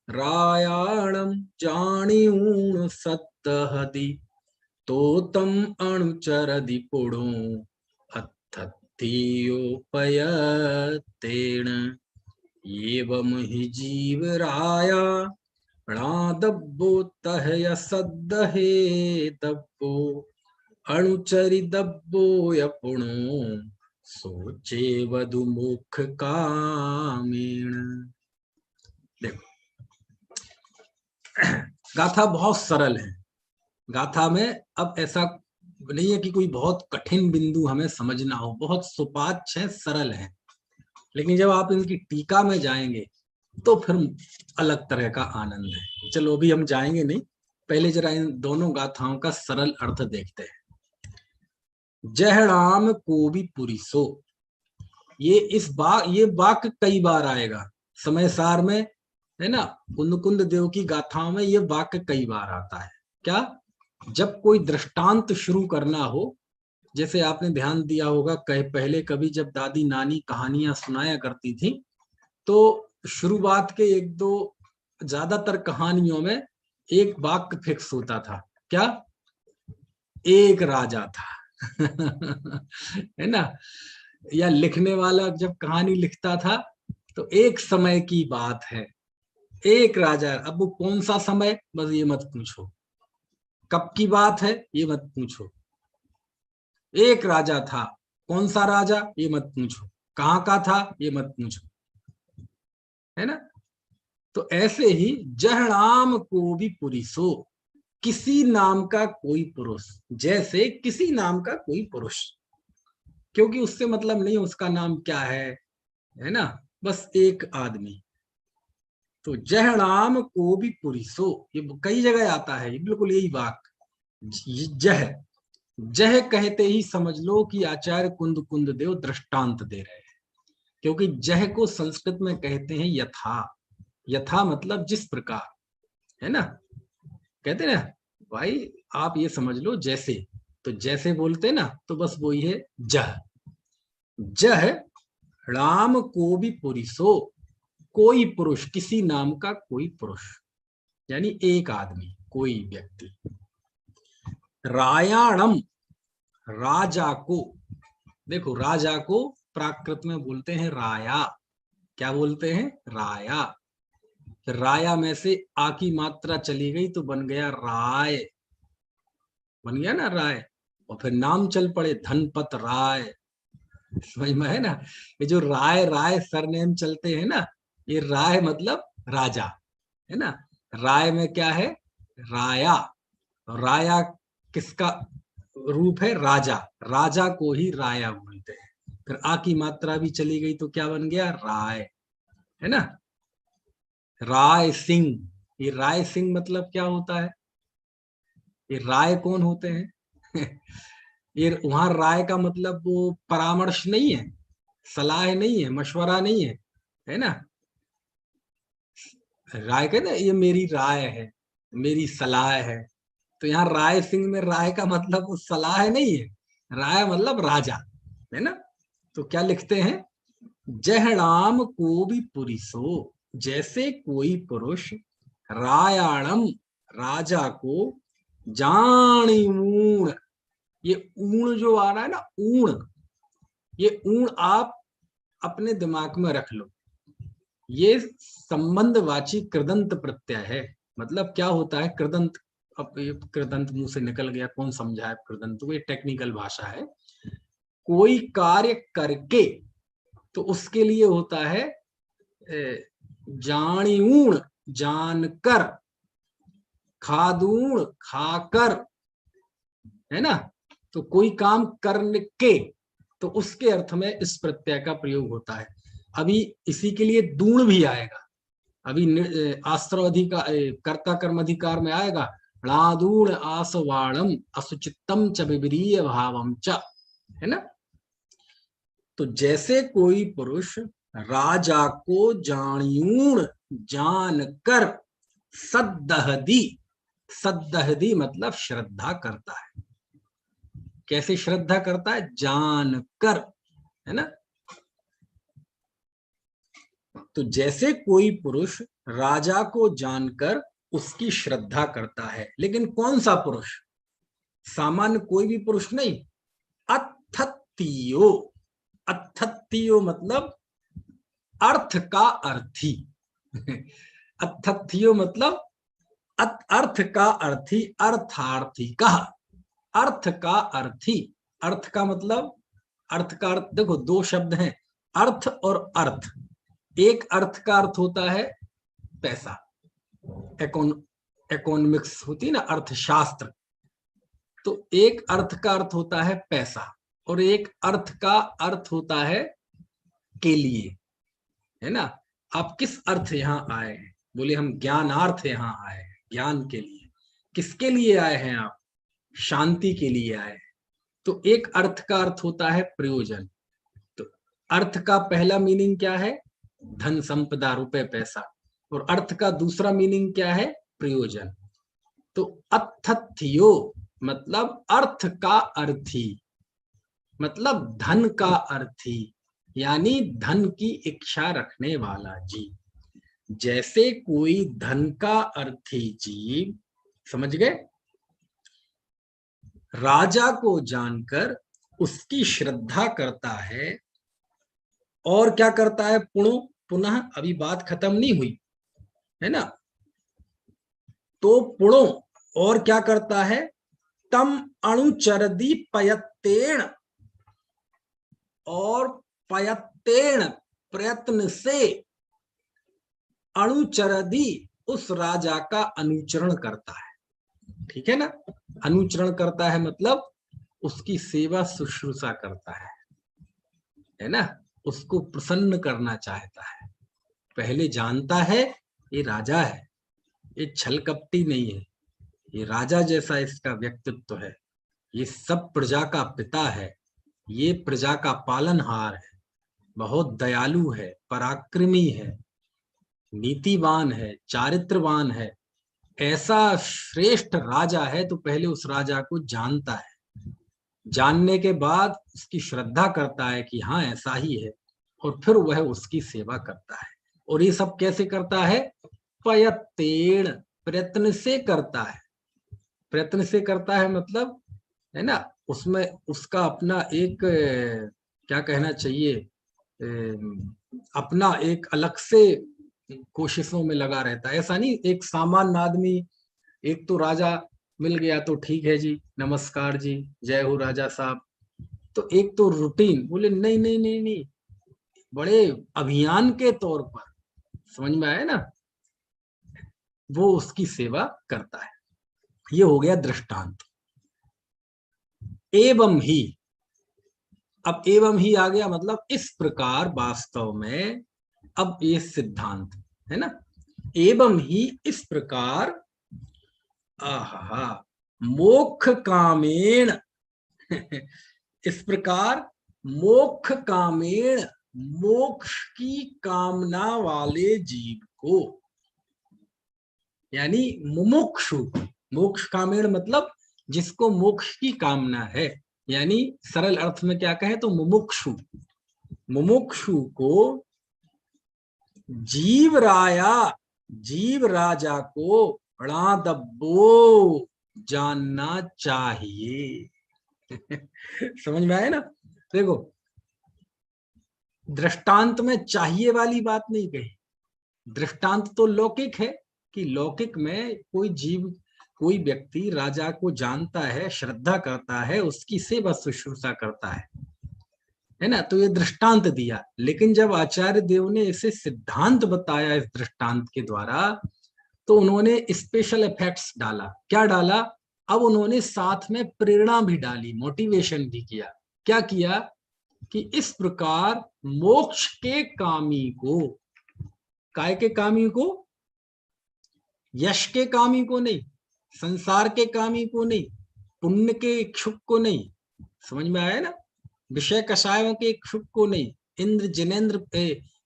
रायाणम जानिऊण सत्तहदि तो तम अणुचरदि पुणो अत्थत्थियोपयतेन एवं हि जीव राया णादब्बो तहय सद्दहे दब्बो अणुचरि दब्बो यपुणो सोचे वधु मुख कामेण। देखो गाथा बहुत सरल है। गाथा में अब ऐसा नहीं है कि कोई बहुत कठिन बिंदु हमें समझना हो, बहुत सुपाच्य है, सरल है। लेकिन जब आप इनकी टीका में जाएंगे तो फिर अलग तरह का आनंद है। चलो अभी हम जाएंगे नहीं, पहले जरा इन दोनों गाथाओं का सरल अर्थ देखते हैं। जहणाम को भी पुरिसो, ये ये वाक्य कई बार आएगा समय सार में, है ना। कुंद कुंद देव की गाथाओं में ये वाक्य कई बार आता है। क्या? जब कोई दृष्टांत शुरू करना हो, जैसे आपने ध्यान दिया होगा पहले कभी जब दादी नानी कहानियां सुनाया करती थी तो शुरुआत के एक दो ज्यादातर कहानियों में एक वाक्य फिक्स होता था। क्या? एक राजा था है ना। या लिखने वाला जब कहानी लिखता था तो एक समय की बात है, एक राजा। अब वो कौन सा समय, बस ये मत पूछो। कब की बात है, ये मत पूछो। एक राजा था, कौन सा राजा, ये मत पूछो। कहाँ का था, ये मत पूछो, है ना। तो ऐसे ही जहणाम को भी पुरुषो, किसी नाम का कोई पुरुष, जैसे किसी नाम का कोई पुरुष, क्योंकि उससे मतलब नहीं उसका नाम क्या है ना, बस एक आदमी। तो जहणाम को भी पुरुषो, ये कई जगह आता है, बिल्कुल यही वाक्य। जह जह कहते ही समझ लो कि आचार्य कुंद कुंद देव दृष्टांत दे रहे हैं, क्योंकि जह को संस्कृत में कहते हैं यथा। यथा मतलब जिस प्रकार, है ना। कहते ना भाई आप ये समझ लो जैसे, तो जैसे बोलते ना तो बस वही है जह। जह राम को भी पुरुषो, कोई पुरुष, किसी नाम का कोई पुरुष, यानी एक आदमी, कोई व्यक्ति। रायाणम, राजा को, देखो राजा को प्राकृत में बोलते हैं राया। क्या बोलते हैं? राया। फिर राया में से आ की मात्रा चली गई तो बन गया राय, बन गया ना राय। और फिर नाम चल पड़े धनपत राय, समझ में है ना। ये जो राय राय सरनेम चलते हैं ना, ये राय मतलब राजा, है ना। राय में क्या है? राया। राया किसका रूप है? राजा। राजा को ही राया बोलते हैं। फिर आ की मात्रा भी चली गई तो क्या बन गया? राय, है ना। राय सिंह, ये राय सिंह मतलब क्या होता है? ये राय कौन होते हैं? ये वहां राय का मतलब वो परामर्श नहीं है, सलाह नहीं है, मशवरा नहीं है ना। राय कहते हैं ये मेरी राय है, मेरी सलाह है। तो यहाँ राय सिंह में राय का मतलब सलाह नहीं है, राय मतलब राजा, है ना। तो क्या लिखते हैं? जहणाम को भी पुरुषो, जैसे कोई पुरुष रायाणम राजा को जाणीमूण, ये ऊण जो आ रहा है ना, ऊण, ये ऊण आप अपने दिमाग में रख लो, ये संबंधवाची कृदंत प्रत्यय है। मतलब क्या होता है कृदंत, अब ये कृदंत मुंह से निकल गया, कौन समझा है कृदंत, ये टेक्निकल भाषा है। कोई कार्य करके तो उसके लिए होता है जाणीऊण जानकर, खादूण खाकर, है ना। तो कोई काम करने के, तो उसके अर्थ में इस प्रत्यय का प्रयोग होता है। अभी इसी के लिए दूण भी आएगा, अभी आश्रवधिकार कर्ता कर्म अधिकार में आएगा, णादूण आसवाणम असुचितम च विपरीय भावम च, है ना। तो जैसे कोई पुरुष राजा को जाणियूण जानकर सद्दहदी, सद्दहदी मतलब श्रद्धा करता है। कैसे श्रद्धा करता है? जानकर, है ना। तो जैसे कोई पुरुष राजा को जानकर उसकी श्रद्धा करता है, लेकिन कौन सा पुरुष? सामान्य कोई भी पुरुष नहीं, अथत्तियो, अथत्तियो मतलब अर्थ का अर्थी अथत्तियो मतलब अर्थ का अर्थी, अर्थार्थी का, अर्थ का अर्थी। अर्थ का मतलब, अर्थ का अर्थ देखो, दो शब्द हैं, अर्थ और अर्थ। एक अर्थ का अर्थ होता है पैसा, इकोनॉमिक्स होती है ना, अर्थशास्त्र। तो एक अर्थ का अर्थ होता है पैसा, और एक अर्थ का अर्थ होता है के लिए, है ना। आप किस अर्थ यहाँ आए हैं? बोले हम ज्ञानार्थ यहाँ आए हैं, ज्ञान के लिए। किसके लिए आए हैं आप? शांति के लिए आए हैं। तो एक अर्थ का अर्थ होता है प्रयोजन। तो अर्थ का पहला मीनिंग क्या है? धन संपदा, रुपए पैसा। और अर्थ का दूसरा मीनिंग क्या है? प्रयोजन। तो अथत्यो मतलब अर्थ का अर्थी, मतलब धन का अर्थी, यानी धन की इच्छा रखने वाला जीव। जैसे कोई धन का अर्थी जीव, समझ गए, राजा को जानकर उसकी श्रद्धा करता है, और क्या करता है? पुनः अभी बात खत्म नहीं हुई है ना। तो पुणो और क्या करता है? तम अणुचरदी पयत्तेण, और पयत्तेण प्रयत्न से, अणुचरदी उस राजा का अनुचरण करता है, ठीक है ना। अनुचरण करता है मतलब उसकी सेवा शुश्रूषा करता है ना, उसको प्रसन्न करना चाहता है। पहले जानता है ये राजा है, ये छल कपटी नहीं है, ये राजा जैसा इसका व्यक्तित्व है, ये सब प्रजा का पिता है, ये प्रजा का पालनहार है, बहुत दयालु है, पराक्रमी है, नीतिवान है, चारित्रवान है, ऐसा श्रेष्ठ राजा है। तो पहले उस राजा को जानता है, जानने के बाद उसकी श्रद्धा करता है कि हाँ ऐसा ही है, और फिर वह उसकी सेवा करता है। और ये सब कैसे करता है? पयत्तेण, प्रयत्न से करता है। प्रयत्न से करता है मतलब, है ना, उसमें उसका अपना एक क्या कहना चाहिए, अपना एक अलग से कोशिशों में लगा रहता है। ऐसा नहीं एक सामान्य आदमी, एक तो राजा मिल गया तो ठीक है जी, नमस्कार जी, जय हो राजा साहब। तो एक तो रूटीन, बोले नहीं नहीं नहीं नहीं, बड़े अभियान के तौर पर, समझ में आया ना, वो उसकी सेवा करता है। ये हो गया दृष्टांत। एवं ही, अब एवं ही आ गया, मतलब इस प्रकार वास्तव में, अब ये सिद्धांत है ना। एवं ही इस प्रकार, आहा, मोक्ष कामेण इस प्रकार मोक्ष कामेण, मोक्ष की कामना वाले जीव को, यानी मुमुक्षु, मोक्ष कामेण मतलब जिसको मोक्ष की कामना है, यानी सरल अर्थ में क्या कहें तो मुमुक्षु, मुमुक्षु को जीव राजा को णादब्बो जानना चाहिए। समझ में आया ना? देखो, दृष्टांत में चाहिए वाली बात नहीं कही। दृष्टांत तो लौकिक है कि लौकिक में कोई जीव, कोई व्यक्ति राजा को जानता है, श्रद्धा करता है, उसकी सेवा शुश्रूषा करता है ना? तो ये दृष्टांत दिया। लेकिन जब आचार्य देव ने इसे सिद्धांत बताया इस दृष्टांत के द्वारा, तो उन्होंने स्पेशल इफेक्ट्स डाला। क्या डाला? अब उन्होंने साथ में प्रेरणा भी डाली, मोटिवेशन भी किया। क्या किया? कि इस प्रकार मोक्ष के कामी को, काय के कामी को? यश के कामी को नहीं, संसार के कामी को नहीं, पुण्य के इच्छुक को नहीं। समझ में आया ना? विषय कषायों के इच्छुक को नहीं, इंद्र जिनेन्द्र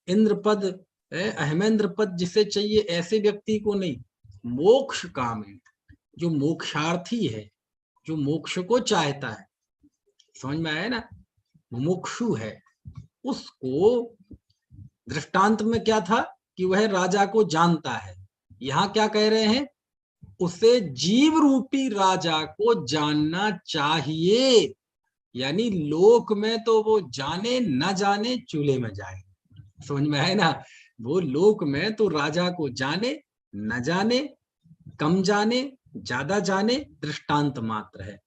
इंद्र पद अहमेंद्र पद जिसे चाहिए ऐसे व्यक्ति को नहीं, मोक्ष कामी, जो मोक्षार्थी है, जो मोक्ष को चाहता है। समझ में आया ना? मुमुक्षु है, उसको दृष्टांत में क्या था कि वह राजा को जानता है। यहां क्या कह रहे हैं? उसे जीव रूपी राजा को जानना चाहिए। यानी लोक में तो वो जाने न जाने चूल्हे में जाए। समझ में आए ना? वो लोक में तो राजा को जाने न जाने, कम जाने ज्यादा जाने, दृष्टांत मात्र है।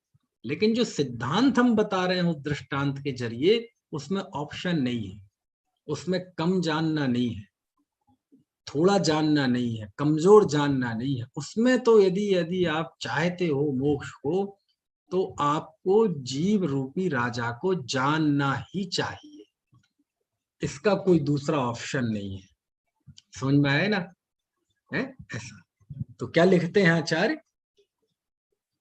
लेकिन जो सिद्धांत हम बता रहे हैं उस दृष्टांत के जरिए, उसमें ऑप्शन नहीं है, उसमें कम जानना नहीं है, थोड़ा जानना नहीं है, कमजोर जानना नहीं है। उसमें तो यदि आप चाहते हो मोक्ष को, तो आपको जीव रूपी राजा को जानना ही चाहिए। इसका कोई दूसरा ऑप्शन नहीं है। समझ में आए ना? है ऐसा। तो क्या लिखते हैं आचार्य?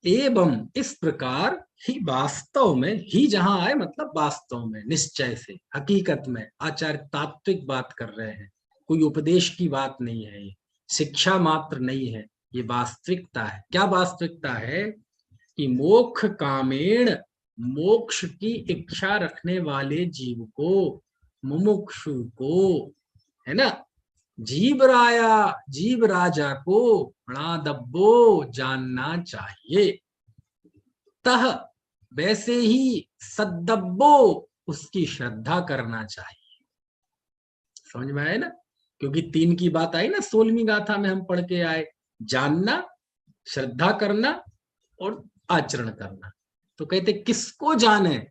एवं इस प्रकार ही वास्तव में, ही जहां आए मतलब वास्तव में, निश्चय से, हकीकत में। आचार्य तात्विक बात कर रहे हैं, कोई उपदेश की बात नहीं है, ये शिक्षा मात्र नहीं है, ये वास्तविकता है। क्या वास्तविकता है? कि मोक्ष कामेण, मोक्ष की इच्छा रखने वाले जीव को, मुमुक्षु को, है ना, जीव राजा को णादब्बो जानना चाहिए। तह वैसे ही सद्दब्बो उसकी श्रद्धा करना चाहिए। समझ में आए ना? क्योंकि 3 की बात आई ना 16वीं गाथा में हम पढ़ के आए, जानना, श्रद्धा करना और आचरण करना। तो कहते किसको जाने?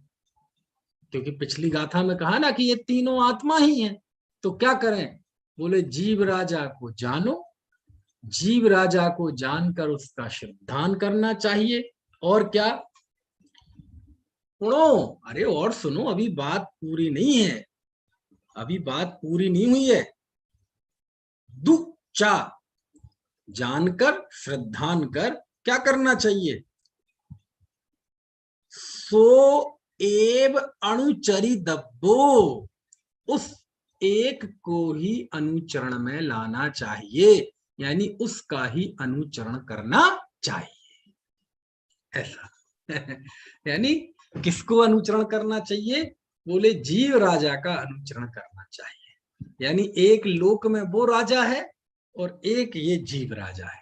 क्योंकि पिछली गाथा में कहा ना कि ये तीनों आत्मा ही हैं। तो क्या करें? बोले जीव राजा को जानो, जीव राजा को जानकर उसका श्रद्धान करना चाहिए। और क्या? सुनो, अरे और सुनो, अभी बात पूरी नहीं है, अभी बात पूरी नहीं हुई है। दुचा, जानकर श्रद्धान कर क्या करना चाहिए? सो एव अणुचरी दब्बो, उस एक को ही अनुचरण में लाना चाहिए, यानी उसका ही अनुचरण करना चाहिए। ऐसा यानी किसको अनुचरण करना चाहिए? बोले जीव राजा का अनुचरण करना चाहिए। यानी एक लोक में वो राजा है और एक ये जीव राजा है।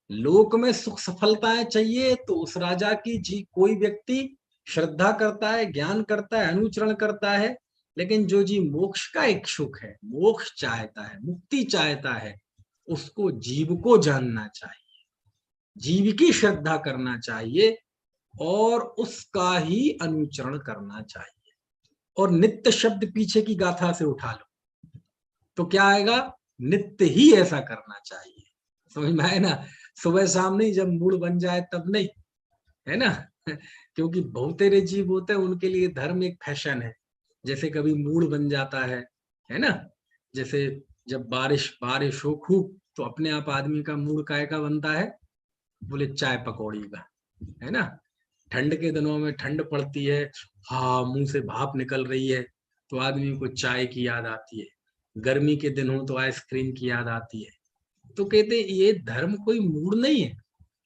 लोक में सुख सफलताएं चाहिए तो उस राजा की कोई व्यक्ति श्रद्धा करता है, ज्ञान करता है, अनुचरण करता है। लेकिन जो जी मोक्ष का इच्छुक है, मोक्ष चाहता है, मुक्ति चाहता है, उसको जीव को जानना चाहिए, जीव की श्रद्धा करना चाहिए और उसका ही अनुचरण करना चाहिए। और नित्य शब्द पीछे की गाथा से उठा लो तो क्या आएगा? नित्य ही ऐसा करना चाहिए। समझ में आए ना? सुबह शाम नहीं, जब मूड बन जाए तब नहीं, है ना? क्योंकि बहुतेरे जीव होते हैं, उनके लिए धर्म एक फैशन है। जैसे कभी मूड बन जाता है ना? जैसे जब बारिश हो खूब, तो अपने आप आदमी का मूड काय का बनता है? बोले चाय पकौड़ी का, है ना? ठंड के दिनों में ठंड पड़ती है, हाँ मुंह से भाप निकल रही है, तो आदमी को चाय की याद आती है। गर्मी के दिन हो तो आइसक्रीम की याद आती है। तो कहते ये धर्म कोई मूड नहीं है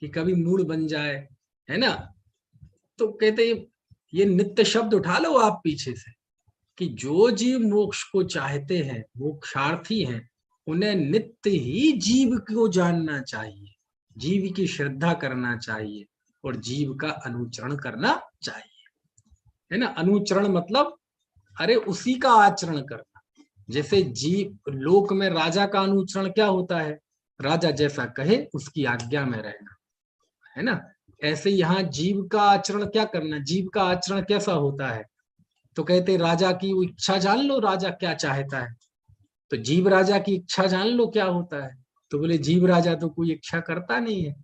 कि कभी मूड बन जाए, है ना? तो कहते ये नित्य शब्द उठा लो आप पीछे से, कि जो जीव मोक्ष को चाहते हैं, मोक्षार्थी हैं, उन्हें नित्य ही जीव को जानना चाहिए, जीव की श्रद्धा करना चाहिए और जीव का अनुचरण करना चाहिए, है ना। अनुचरण मतलब अरे उसी का आचरण करना। जैसे जीव लोक में राजा का अनुचरण क्या होता है, राजा जैसा कहे उसकी आज्ञा में रहना, है ना। ऐसे यहाँ जीव का आचरण क्या करना, जीव का आचरण कैसा होता है, तो कहते राजा की इच्छा जान लो, राजा क्या चाहता है। तो जीव राजा की इच्छा जान लो क्या होता है, तो बोले जीव राजा तो कोई इच्छा करता नहीं है।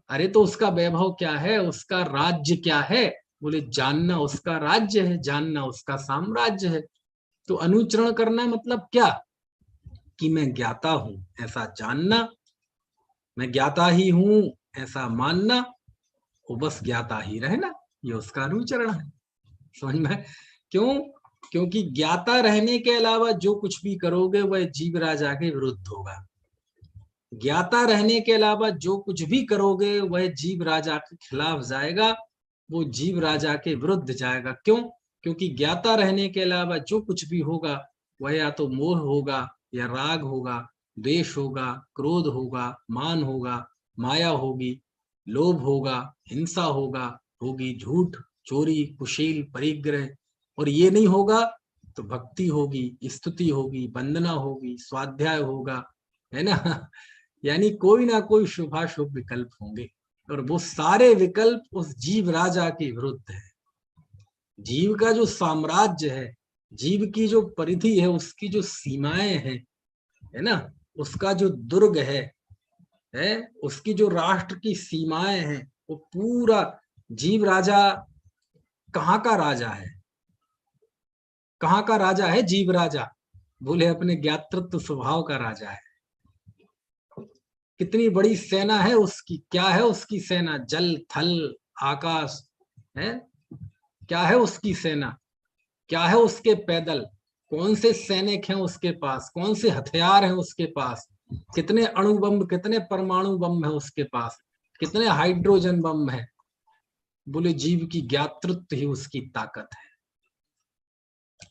अरे तो उसका वैभव क्या है, उसका राज्य क्या है, बोले जानना उसका राज्य है, जानना उसका साम्राज्य है। तो अनुचरण करना मतलब क्या, कि मैं ज्ञाता हूं ऐसा जानना, मैं ज्ञाता ही हूं ऐसा मानना, वो बस ज्ञाता ही रहना, ये उसका अनुचरण है। समझ में। क्यों, क्योंकि ज्ञाता रहने के अलावा जो कुछ भी करोगे वह जीव राजा के विरुद्ध होगा। ज्ञाता रहने के अलावा जो कुछ भी करोगे वह जीव राजा के खिलाफ जाएगा, वो जीव राजा के विरुद्ध जाएगा। क्यों, क्योंकि ज्ञाता रहने के अलावा जो कुछ भी होगा वह या तो मोह होगा, या राग होगा, द्वेष होगा, क्रोध होगा, मान होगा, माया होगी, लोभ होगा, हिंसा होगी झूठ, चोरी, कुशील, परिग्रह। और ये नहीं होगा तो भक्ति होगी, स्तुति होगी, वंदना होगी, स्वाध्याय होगा, है ना। यानी कोई ना कोई शुभाशुभ विकल्प होंगे, और वो सारे विकल्प उस जीव राजा के विरुद्ध है। जीव का जो साम्राज्य है, जीव की जो परिधि है, उसकी जो सीमाएं हैं, है ना, उसका जो दुर्ग है उसकी जो राष्ट्र की सीमाएं हैं, वो पूरा जीव राजा कहाँ का राजा है, कहाँ का राजा है जीव राजा, बोले अपने ज्ञातृत्व स्वभाव का राजा है। कितनी बड़ी सेना है उसकी, क्या है उसकी सेना, जल थल आकाश है, क्या है उसकी सेना, क्या है उसके पैदल, कौन से सैनिक हैं उसके पास, कौन से हथियार हैं उसके पास, कितने अणु बम, कितने परमाणु बम है उसके पास, कितने हाइड्रोजन बम है। बोले जीव की ज्ञातृत्व ही उसकी ताकत है।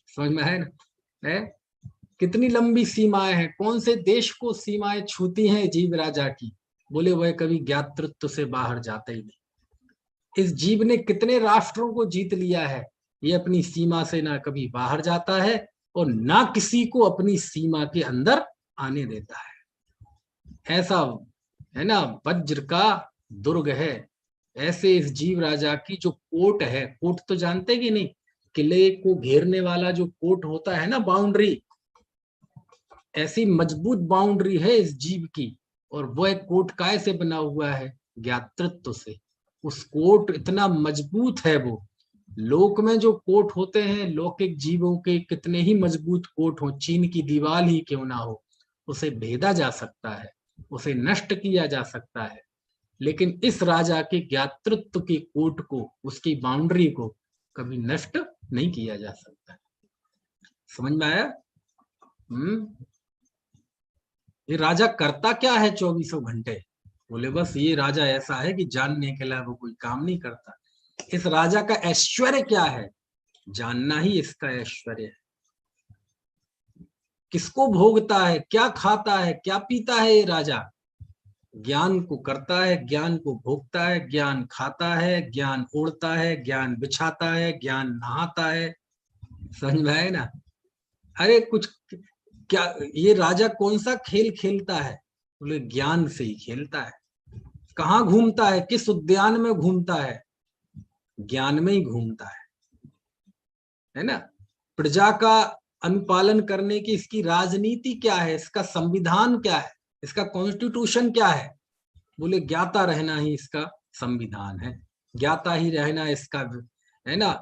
समझ में है ना, है? कितनी लंबी सीमाएं हैं, कौन से देश को सीमाएं छूती हैं जीव राजा की, बोले वह कभी ज्ञातृत्व से बाहर जाते ही नहीं। इस जीव ने कितने राष्ट्रों को जीत लिया है, ये अपनी सीमा से ना कभी बाहर जाता है और ना किसी को अपनी सीमा के अंदर आने देता है। ऐसा है ना, वज्र का दुर्ग है। ऐसे इस जीव राजा की जो कोट है, कोट तो जानते कि नहीं, किले को घेरने वाला जो कोट होता है ना, बाउंड्री, ऐसी मजबूत बाउंड्री है इस जीव की। और वो एक कोट काय से बना हुआ है, ज्ञातृत्व से। उस कोट इतना मजबूत है वो, लोक में जो कोट होते हैं लौकिक जीवों के, कितने ही मजबूत कोट हो, चीन की दीवार ही क्यों ना हो, उसे भेदा जा सकता है, उसे नष्ट किया जा सकता है। लेकिन इस राजा के ज्ञातृत्व की कोट को, उसकी बाउंड्री को कभी नष्ट नहीं किया जा सकता। समझ में आया। ये राजा करता क्या है 24 घंटे, बोले बस ये राजा ऐसा है कि जानने के अलावा वो कोई काम नहीं करता। इस राजा का ऐश्वर्य क्या है, जानना ही इसका ऐश्वर्य है। किसको भोगता है, क्या खाता है, क्या पीता है ये राजा, ज्ञान को करता है, ज्ञान को भोगता है, ज्ञान खाता है, ज्ञान ओढ़ता है, ज्ञान बिछाता है, ज्ञान नहाता है। समझ में आए ना। अरे कुछ क्या, ये राजा कौन सा खेल खेलता है, बोले ज्ञान से ही खेलता है। कहाँ घूमता है, किस उद्यान में घूमता है, ज्ञान में ही घूमता है ना। प्रजा का अनुपालन करने की इसकी राजनीति क्या है, इसका संविधान क्या है, इसका कॉन्स्टिट्यूशन क्या है, बोले ज्ञाता रहना ही इसका संविधान है, ज्ञाता ही रहना इसका, है ना,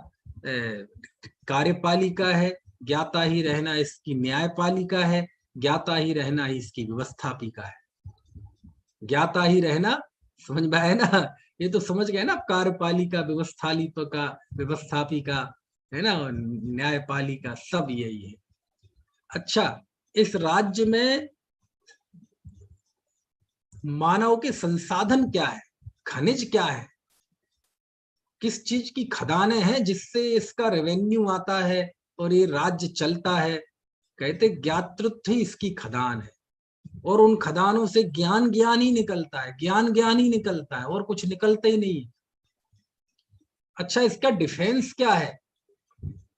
कार्यपालिका है, ज्ञाता ही रहना इसकी न्यायपालिका है, ज्ञाता ही रहना ही इसकी व्यवस्थापिका है, ज्ञाता ही रहना। समझ में है ना, ये तो समझ गए ना, कार्यपालिका, व्यवस्थापिका, व्यवस्थापिका, है ना, न्यायपालिका, सब यही है। अच्छा, इस राज्य में मानव के संसाधन क्या है, खनिज क्या है, किस चीज की खदानें हैं जिससे इसका रेवेन्यू आता है, और ये राज्य चलता है। कहते ज्ञातृत्व ही इसकी खदान है, और उन खदानों से ज्ञान ज्ञान ही निकलता है, ज्ञान ज्ञान ही निकलता है, और कुछ निकलता ही नहीं। अच्छा, इसका डिफेंस क्या है?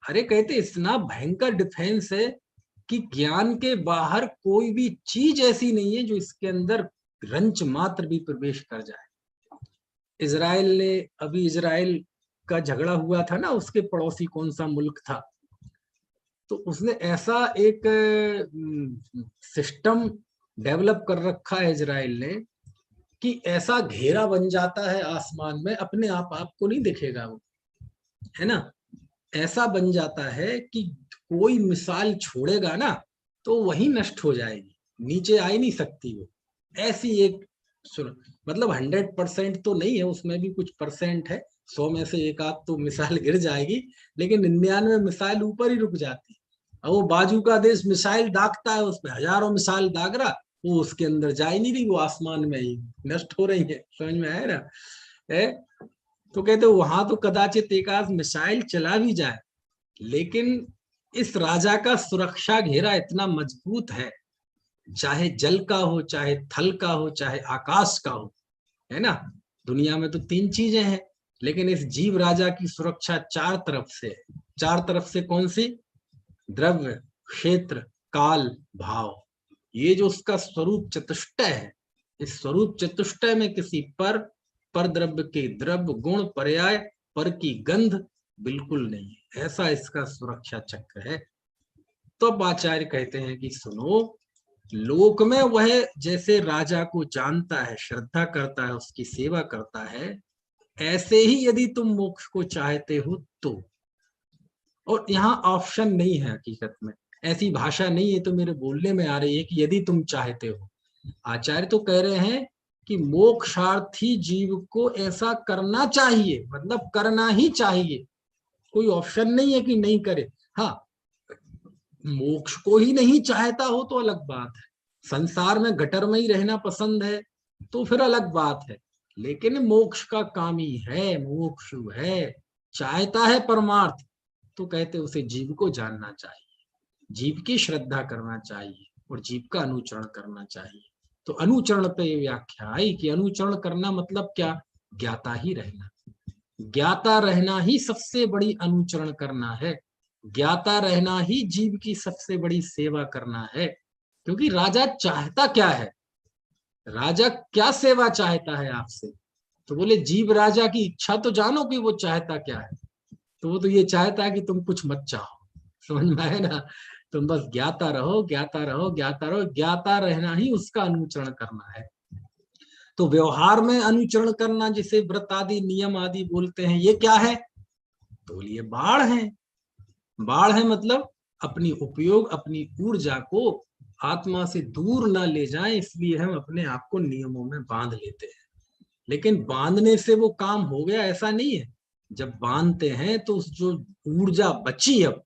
अरे कहते इतना भयंकर डिफेंस है कि ज्ञान के बाहर कोई भी चीज ऐसी नहीं है जो इसके अंदर रंच मात्र भी प्रवेश कर जाए। इजराइल ने, अभी इजराइल का झगड़ा हुआ था ना, उसके पड़ोसी कौन सा मुल्क था, तो उसने ऐसा एक सिस्टम डेवलप कर रखा है इजराइल ने कि ऐसा घेरा बन जाता है आसमान में, अपने आप आपको नहीं दिखेगा वो, है ना, ऐसा बन जाता है कि कोई मिसाइल छोड़ेगा ना तो वही नष्ट हो जाएगी, नीचे आ ही नहीं सकती वो। ऐसी एक मतलब 100% तो नहीं है, उसमें भी कुछ परसेंट है, 100 में से एक आध तो मिसाइल गिर जाएगी, लेकिन 99 मिसाइल ऊपर ही रुक जाती। अब वो बाजू का देश मिसाइल दागता है, उसमें हजारों मिसाइल दाग रहा, वो उसके अंदर जा ही नहीं रही, वो आसमान में ही नष्ट हो रही है। समझ में आया ना? तो कहते वहां तो कदाचित एक आध मिसाइल चला भी जाए, लेकिन इस राजा का सुरक्षा घेरा इतना मजबूत है, चाहे जल का हो, चाहे थल का हो, चाहे आकाश का हो, है ना। दुनिया में तो 3 चीजें हैं, लेकिन इस जीव राजा की सुरक्षा 4 तरफ से है। 4 तरफ से कौन सी? द्रव्य, क्षेत्र, काल, भाव। ये जो उसका स्वरूप चतुष्टय है, इस स्वरूप चतुष्टय में किसी पर द्रव्य के द्रव्य गुण पर्याय पर की गंध बिल्कुल नहीं है। ऐसा इसका सुरक्षा चक्र है। तो आचार्य कहते हैं कि सुनो, लोक में वह जैसे राजा को जानता है, श्रद्धा करता है, उसकी सेवा करता है, ऐसे ही यदि तुम मोक्ष को चाहते हो तो। और यहाँ ऑप्शन नहीं है, हकीकत में ऐसी भाषा नहीं है, तो मेरे बोलने में आ रही है कि यदि तुम चाहते हो। आचार्य तो कह रहे हैं कि मोक्षार्थी जीव को ऐसा करना चाहिए, मतलब करना ही चाहिए, कोई ऑप्शन नहीं है कि नहीं करे। हाँ, मोक्ष को ही नहीं चाहता हो तो अलग बात है, संसार में गटर में ही रहना पसंद है तो फिर अलग बात है, लेकिन मोक्ष का कामी है, मोक्षु है, चाहता है परमार्थ, तो कहते उसे जीव को जानना चाहिए, जीव की श्रद्धा करना चाहिए और जीव का अनुचरण करना चाहिए। तो अनुचरण पे व्याख्या आई कि अनुचरण करना मतलब क्या? ज्ञाता ही रहना, ज्ञाता रहना ही सबसे बड़ी अनुचरण करना है, ज्ञाता रहना ही जीव की सबसे बड़ी सेवा करना है। क्योंकि राजा चाहता क्या है, राजा क्या सेवा चाहता है आपसे? तो बोले जीव राजा की इच्छा तो जानो कि वो चाहता क्या है। तो वो तो ये चाहता है कि तुम कुछ मत चाहो। समझ में आए ना? तुम बस ज्ञाता रहो, ज्ञाता रहो, ज्ञाता रहो, ज्ञाता रहना ही उसका अनुचरण करना है। तो व्यवहार में अनुचरण करना, जिसे व्रत आदि नियम आदि बोलते हैं, ये क्या है? तो ये बाढ़ है। बाढ़ है मतलब अपनी उपयोग, अपनी ऊर्जा को आत्मा से दूर ना ले जाएं, इसलिए हम अपने आप को नियमों में बांध लेते हैं। लेकिन बांधने से वो काम हो गया ऐसा नहीं है। जब बांधते हैं तो उस जो ऊर्जा बची, अब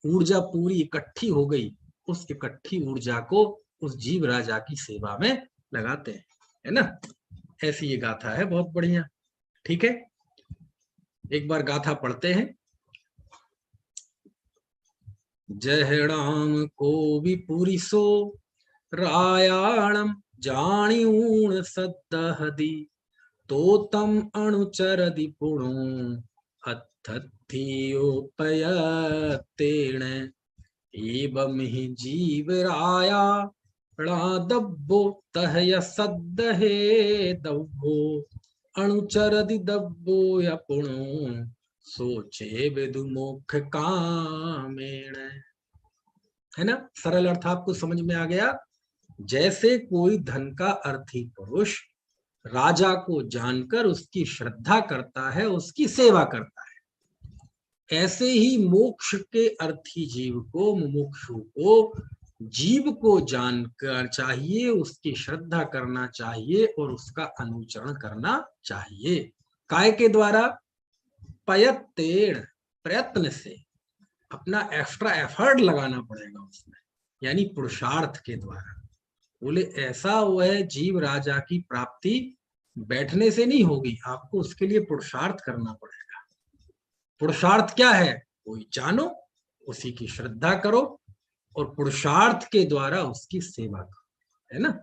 ऊर्जा पूरी इकट्ठी हो गई, उस इकट्ठी ऊर्जा को उस जीव राजा की सेवा में लगाते हैं, है ना। ऐसी ये गाथा है, बहुत बढ़िया। ठीक है, एक बार गाथा पढ़ते हैं। जहड़ाम को विपुरी सो रायाणम जाणिऊण सद्दहदी तो तम अणुचरदि पुणो अत्थत्थियोपयतेण एवं ही जीव राया दब्बो तहय सद्दहे दब्बो अणुचरदि दब्बो या पुणो सोचे विदुमुख कामेण। है ना, सरल अर्थ आपको समझ में आ गया। जैसे कोई धन का अर्थी पुरुष राजा को जानकर उसकी श्रद्धा करता है, उसकी सेवा करता है, ऐसे ही मोक्ष के अर्थी जीव को, मुमुक्षु को, जीव को जानकर चाहिए, उसकी श्रद्धा करना चाहिए और उसका अनुचरण करना चाहिए। काय के द्वारा? पयत्तेण, प्रयत्न से, अपना एक्स्ट्रा एफर्ट लगाना पड़ेगा उसमें, यानी पुरुषार्थ के द्वारा। बोले ऐसा वह जीव राजा की प्राप्ति बैठने से नहीं होगी, आपको उसके लिए पुरुषार्थ करना पड़ेगा। पुरुषार्थ क्या है? कोई जानो, उसी की श्रद्धा करो और पुरुषार्थ के द्वारा उसकी सेवा करो, है ना।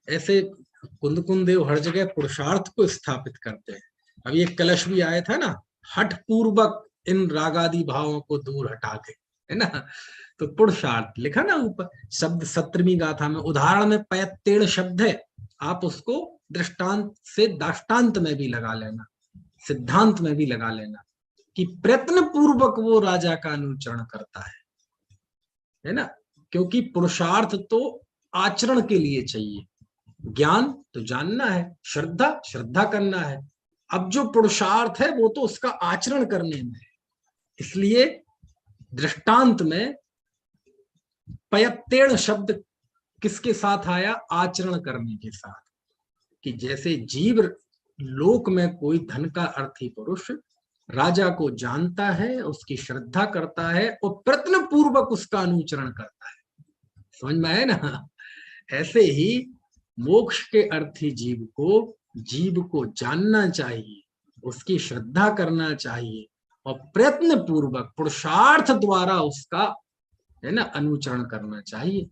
ऐसे कुंद देव हर जगह पुरुषार्थ को स्थापित करते हैं। अब ये कलश भी आया था ना, हठ पूर्वक इन रागादि भावों को दूर हटा के, है ना। तो पुरुषार्थ लिखा ना ऊपर, शब्द 17वीं गाथा में उदाहरण में पयत्तेड़ शब्द है, आप उसको दृष्टांत से दाष्टांत में भी लगा लेना, सिद्धांत में भी लगा लेना कि प्रयत्न पूर्वक वो राजा का अनुचरण करता है ना। क्योंकि पुरुषार्थ तो आचरण के लिए चाहिए, ज्ञान तो जानना है, श्रद्धा श्रद्धा करना है। अब जो पुरुषार्थ है वो तो उसका आचरण करने में है। इसलिए दृष्टांत में पयत्तेड़ शब्द किसके साथ आया? आचरण करने के साथ। कि जैसे जीव लोक में कोई धन का अर्थी पुरुष राजा को जानता है, उसकी श्रद्धा करता है और प्रयत्न पूर्वक उसका अनुचरण करता है, समझ में आया ना। ऐसे ही मोक्ष के अर्थी जीव को जानना चाहिए, उसकी श्रद्धा करना चाहिए और प्रयत्न पूर्वक पुरुषार्थ द्वारा उसका, है ना, अनुचरण करना चाहिए।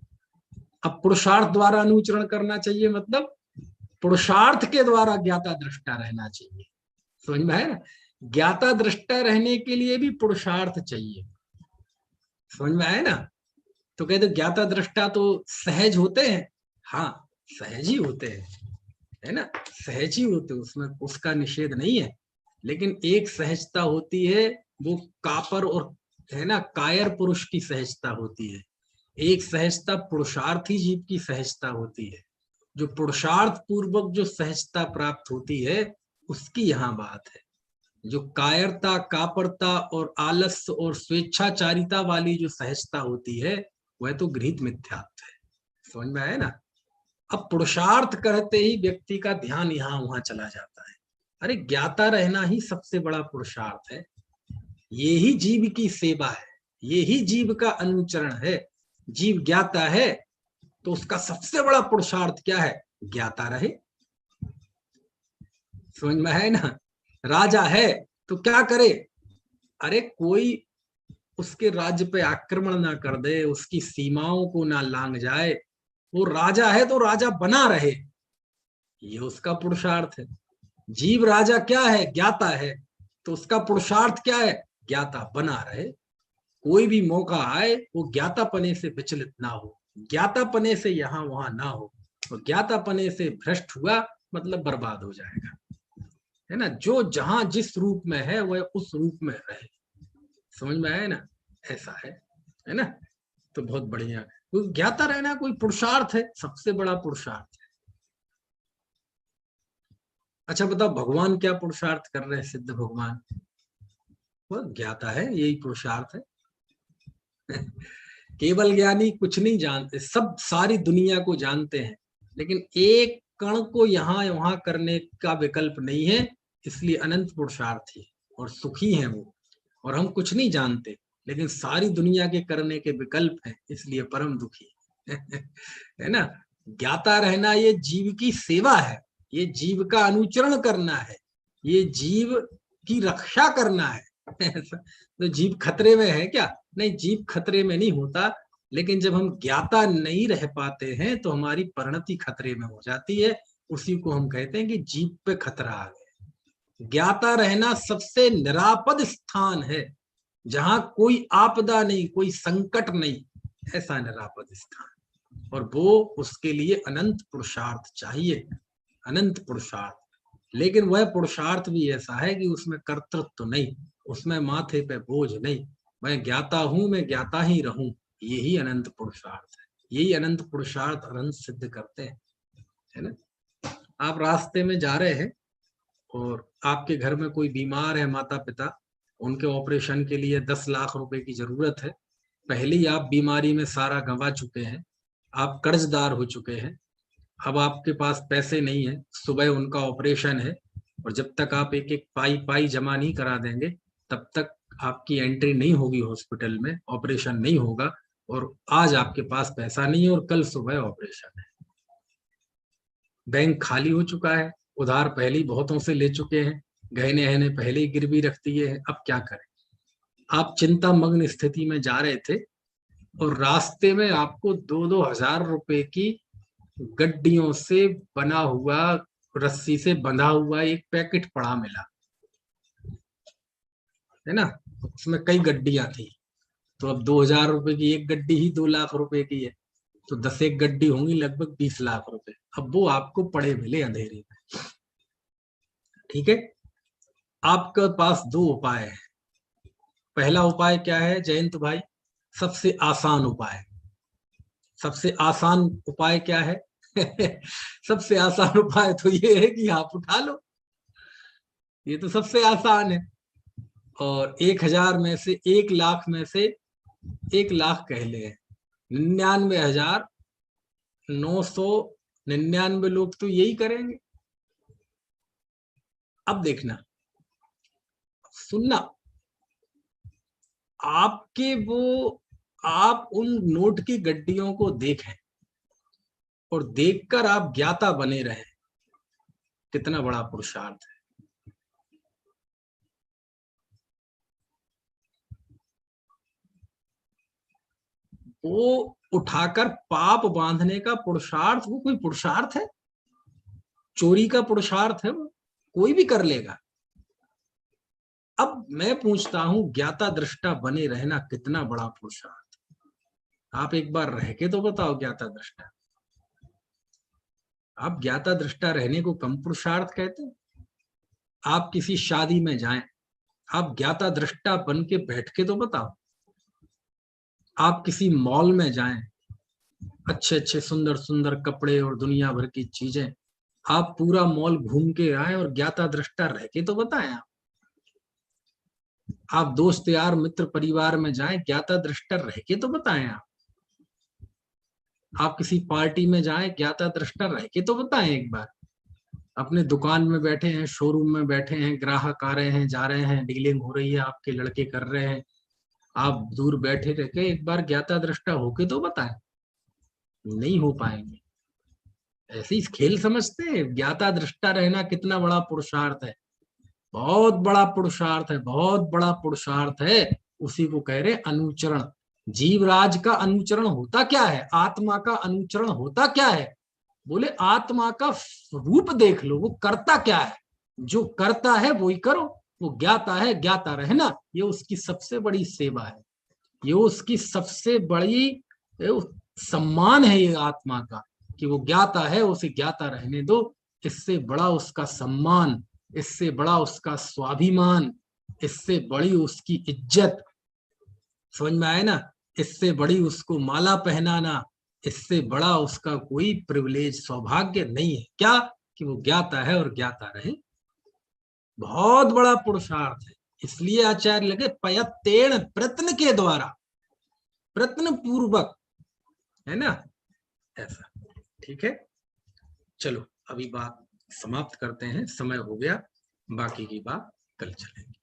अब पुरुषार्थ द्वारा अनुचरण करना चाहिए मतलब पुरुषार्थ के द्वारा ज्ञाता दृष्टा रहना चाहिए, समझ में है ना। ज्ञाता दृष्टा रहने के लिए भी पुरुषार्थ चाहिए, समझ में आया ना। तो कहते ज्ञाता दृष्टा तो सहज होते हैं, हाँ सहज ही होते हैं, है ना, सहज ही होते, उसमें उसका निषेध नहीं है। लेकिन एक सहजता होती है वो कापर और, है ना, कायर पुरुष की सहजता होती है। एक सहजता पुरुषार्थी जीव की सहजता होती है। जो पुरुषार्थ पूर्वक जो सहजता प्राप्त होती है उसकी यहाँ बात है। जो कायरता, कापरता और आलस्य और स्वेच्छाचारिता वाली जो सहजता होती है वह तो गृहीत मिथ्यात्व है, समझ में आया ना। अब पुरुषार्थ करते ही व्यक्ति का ध्यान यहाँ वहां चला जाता है। अरे ज्ञाता रहना ही सबसे बड़ा पुरुषार्थ है, ये ही जीव की सेवा है, ये ही जीव का अनुचरण है। जीव ज्ञाता है तो उसका सबसे बड़ा पुरुषार्थ क्या है? ज्ञाता रहे, समझ में है ना। राजा है तो क्या करे? अरे कोई उसके राज्य पे आक्रमण ना कर दे, उसकी सीमाओं को ना लांग जाए। वो राजा है तो राजा बना रहे, ये उसका पुरुषार्थ है। जीव राजा क्या है? ज्ञाता है, तो उसका पुरुषार्थ क्या है? ज्ञाता बना रहे। कोई भी मौका आए वो ज्ञातापने से विचलित ना हो, ज्ञातापने से यहाँ वहां ना हो। और ज्ञातापने से भ्रष्ट हुआ मतलब बर्बाद हो जाएगा, है ना। जो जहां जिस रूप में है वह उस रूप में रहे, समझ में आया ना। ऐसा है ना। तो बहुत बढ़िया, ज्ञाता रहना कोई पुरुषार्थ है, सबसे बड़ा पुरुषार्थ है। अच्छा बताओ भगवान क्या पुरुषार्थ कर रहे हैं? सिद्ध भगवान वो ज्ञाता है, यही पुरुषार्थ है। केवल ज्ञानी कुछ नहीं जानते, सब सारी दुनिया को जानते हैं, लेकिन एक कण को यहाँ वहां करने का विकल्प नहीं है, इसलिए अनंत पुरुषार्थी और सुखी हैं वो। और हम कुछ नहीं जानते लेकिन सारी दुनिया के करने के विकल्प हैं, इसलिए परम दुखी। है ना। ज्ञाता रहना ये जीव की सेवा है, ये जीव का अनुचरण करना है, ये जीव की रक्षा करना है। तो जीव खतरे में है क्या? नहीं, जीव खतरे में नहीं होता, लेकिन जब हम ज्ञाता नहीं रह पाते हैं तो हमारी परिणति खतरे में हो जाती है। उसी को हम कहते हैं कि जीव पे खतरा आ गया। ज्ञाता रहना सबसे निरापद स्थान है, जहां कोई आपदा नहीं, कोई संकट नहीं, ऐसा निरापद स्थान। और वो उसके लिए अनंत पुरुषार्थ चाहिए, अनंत पुरुषार्थ। लेकिन वह पुरुषार्थ भी ऐसा है कि उसमें कर्तृत्व नहीं, उसमें माथे पे बोझ नहीं। मैं ज्ञाता हूं, मैं ज्ञाता ही रहूं, यही अनंत पुरुषार्थ है। यही अनंत पुरुषार्थ अनंत सिद्ध करते हैं, है ना। आप रास्ते में जा रहे हैं और आपके घर में कोई बीमार है, माता पिता, उनके ऑपरेशन के लिए 10 लाख रुपए की जरूरत है। पहले ही आप बीमारी में सारा गंवा चुके हैं, आप कर्जदार हो चुके हैं, अब आपके पास पैसे नहीं है, सुबह उनका ऑपरेशन है और जब तक आप एक एक पाई पाई जमा नहीं करा देंगे तब तक आपकी एंट्री नहीं होगी हॉस्पिटल में, ऑपरेशन नहीं होगा। और आज आपके पास पैसा नहीं है और कल सुबह ऑपरेशन है। बैंक खाली हो चुका है, उधार पहले ही बहुतों से ले चुके हैं, गहने अहने पहले ही गिरवी रख दिए हैं, अब क्या करें? आप चिंता मग्न स्थिति में जा रहे थे और रास्ते में आपको 2-2 हजार रुपए की गड्डियों से बना हुआ, रस्सी से बंधा हुआ एक पैकेट पड़ा मिला, है ना। उसमें कई गड्डियां थी, तो अब 2 हजार रुपए की एक गड्डी ही 2 लाख रुपए की है, तो 10 एक गड्डी होंगी, लगभग 20 लाख रुपए। अब वो आपको पड़े मिले अंधेरे में। ठीक है, आपके पास दो उपाय है। पहला उपाय क्या है जयंत भाई? सबसे आसान उपाय। सबसे आसान उपाय क्या है? सबसे आसान उपाय तो ये है कि आप उठा लो, ये तो सबसे आसान है। और 1 हजार में से 1 लाख में से 1 लाख कह ले, 99,999 लोग तो यही करेंगे। अब देखना, सुनना, आपके वो, आप उन नोट की गड्डियों को देखें और देखकर आप ज्ञाता बने रहे, कितना बड़ा पुरुषार्थ है। वो उठाकर पाप बांधने का पुरुषार्थ, वो कोई पुरुषार्थ है? चोरी का पुरुषार्थ है वो, कोई भी कर लेगा। अब मैं पूछता हूं, ज्ञाता दृष्टा बने रहना कितना बड़ा पुरुषार्थ? आप एक बार रह के तो बताओ ज्ञाता दृष्टा। आप ज्ञाता दृष्टा रहने को कम पुरुषार्थ कहते हैं? आप किसी शादी में जाएं, आप ज्ञाता दृष्टा बन के बैठ के तो बताओ। आप किसी मॉल में जाएं, अच्छे अच्छे सुंदर सुंदर कपड़े और दुनिया भर की चीजें, आप पूरा मॉल घूम के आए और ज्ञाता दृष्टा रह के तो बताएं। आप दोस्त यार मित्र परिवार में जाएं, ज्ञाता दृष्टा रह के तो बताएं। आप किसी पार्टी में जाएं, ज्ञाता दृष्टा रह के तो बताएं एक बार। अपने दुकान में बैठे हैं, शोरूम में बैठे हैं, ग्राहक आ रहे हैं जा रहे हैं, डीलिंग हो रही है, आपके लड़के कर रहे हैं, आप दूर बैठे रह के एक बार ज्ञाता दृष्टा होके तो बताएं। नहीं हो पाएंगे। ऐसे ही खेल समझते हैं? ज्ञाता दृष्टा रहना कितना बड़ा पुरुषार्थ है, बहुत बड़ा पुरुषार्थ है, बहुत बड़ा पुरुषार्थ है। उसी को कह रहे अनुचरण। जीवराज का अनुचरण होता क्या है? आत्मा का अनुचरण होता क्या है? बोले आत्मा का रूप देख लो, वो करता क्या है, जो करता है वही करो। वो ज्ञाता है, ज्ञाता रहना, ये उसकी सबसे बड़ी सेवा है, ये उसकी सबसे बड़ी सम्मान है ये आत्मा का, कि वो ज्ञाता है, उसे ज्ञाता रहने दो। इससे बड़ा उसका सम्मान, इससे बड़ा उसका स्वाभिमान, इससे बड़ी उसकी इज्जत, समझ में आए ना, इससे बड़ी उसको माला पहनाना, इससे बड़ा उसका कोई प्रिविलेज सौभाग्य नहीं है। क्या? कि वो ज्ञाता है और ज्ञाता रहे। बहुत बड़ा पुरुषार्थ है। इसलिए आचार्य लगे पयत्तेण, प्रयत्न के द्वारा, प्रयत्न पूर्वक, है ना, ऐसा। ठीक है, चलो अभी बात समाप्त करते हैं, समय हो गया, बाकी की बात कल चलेगी।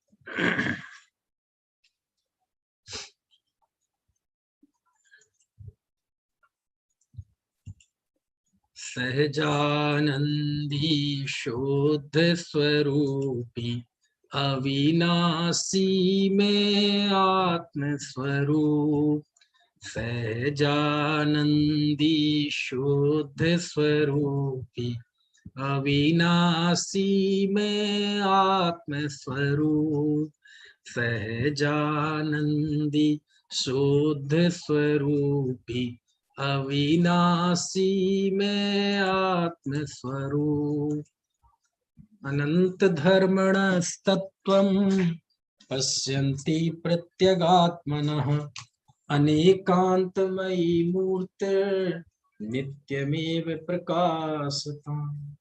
सहजानंदी शुद्ध स्वरूपी अविनाशी में आत्म स्वरूप, सहजानंदी शुद्ध स्वरूपी अविनाशी में आत्म स्वरूप, सहजानंदी शुद्ध स्वरूपी अविनाशी में आत्म स्वरूप, अनंत धर्मणस्तत्त्वं पश्यन्ति प्रत्यगात्मनः, अनेकांतमयी मूर्तिर्नित्यमेव प्रकाशतम्।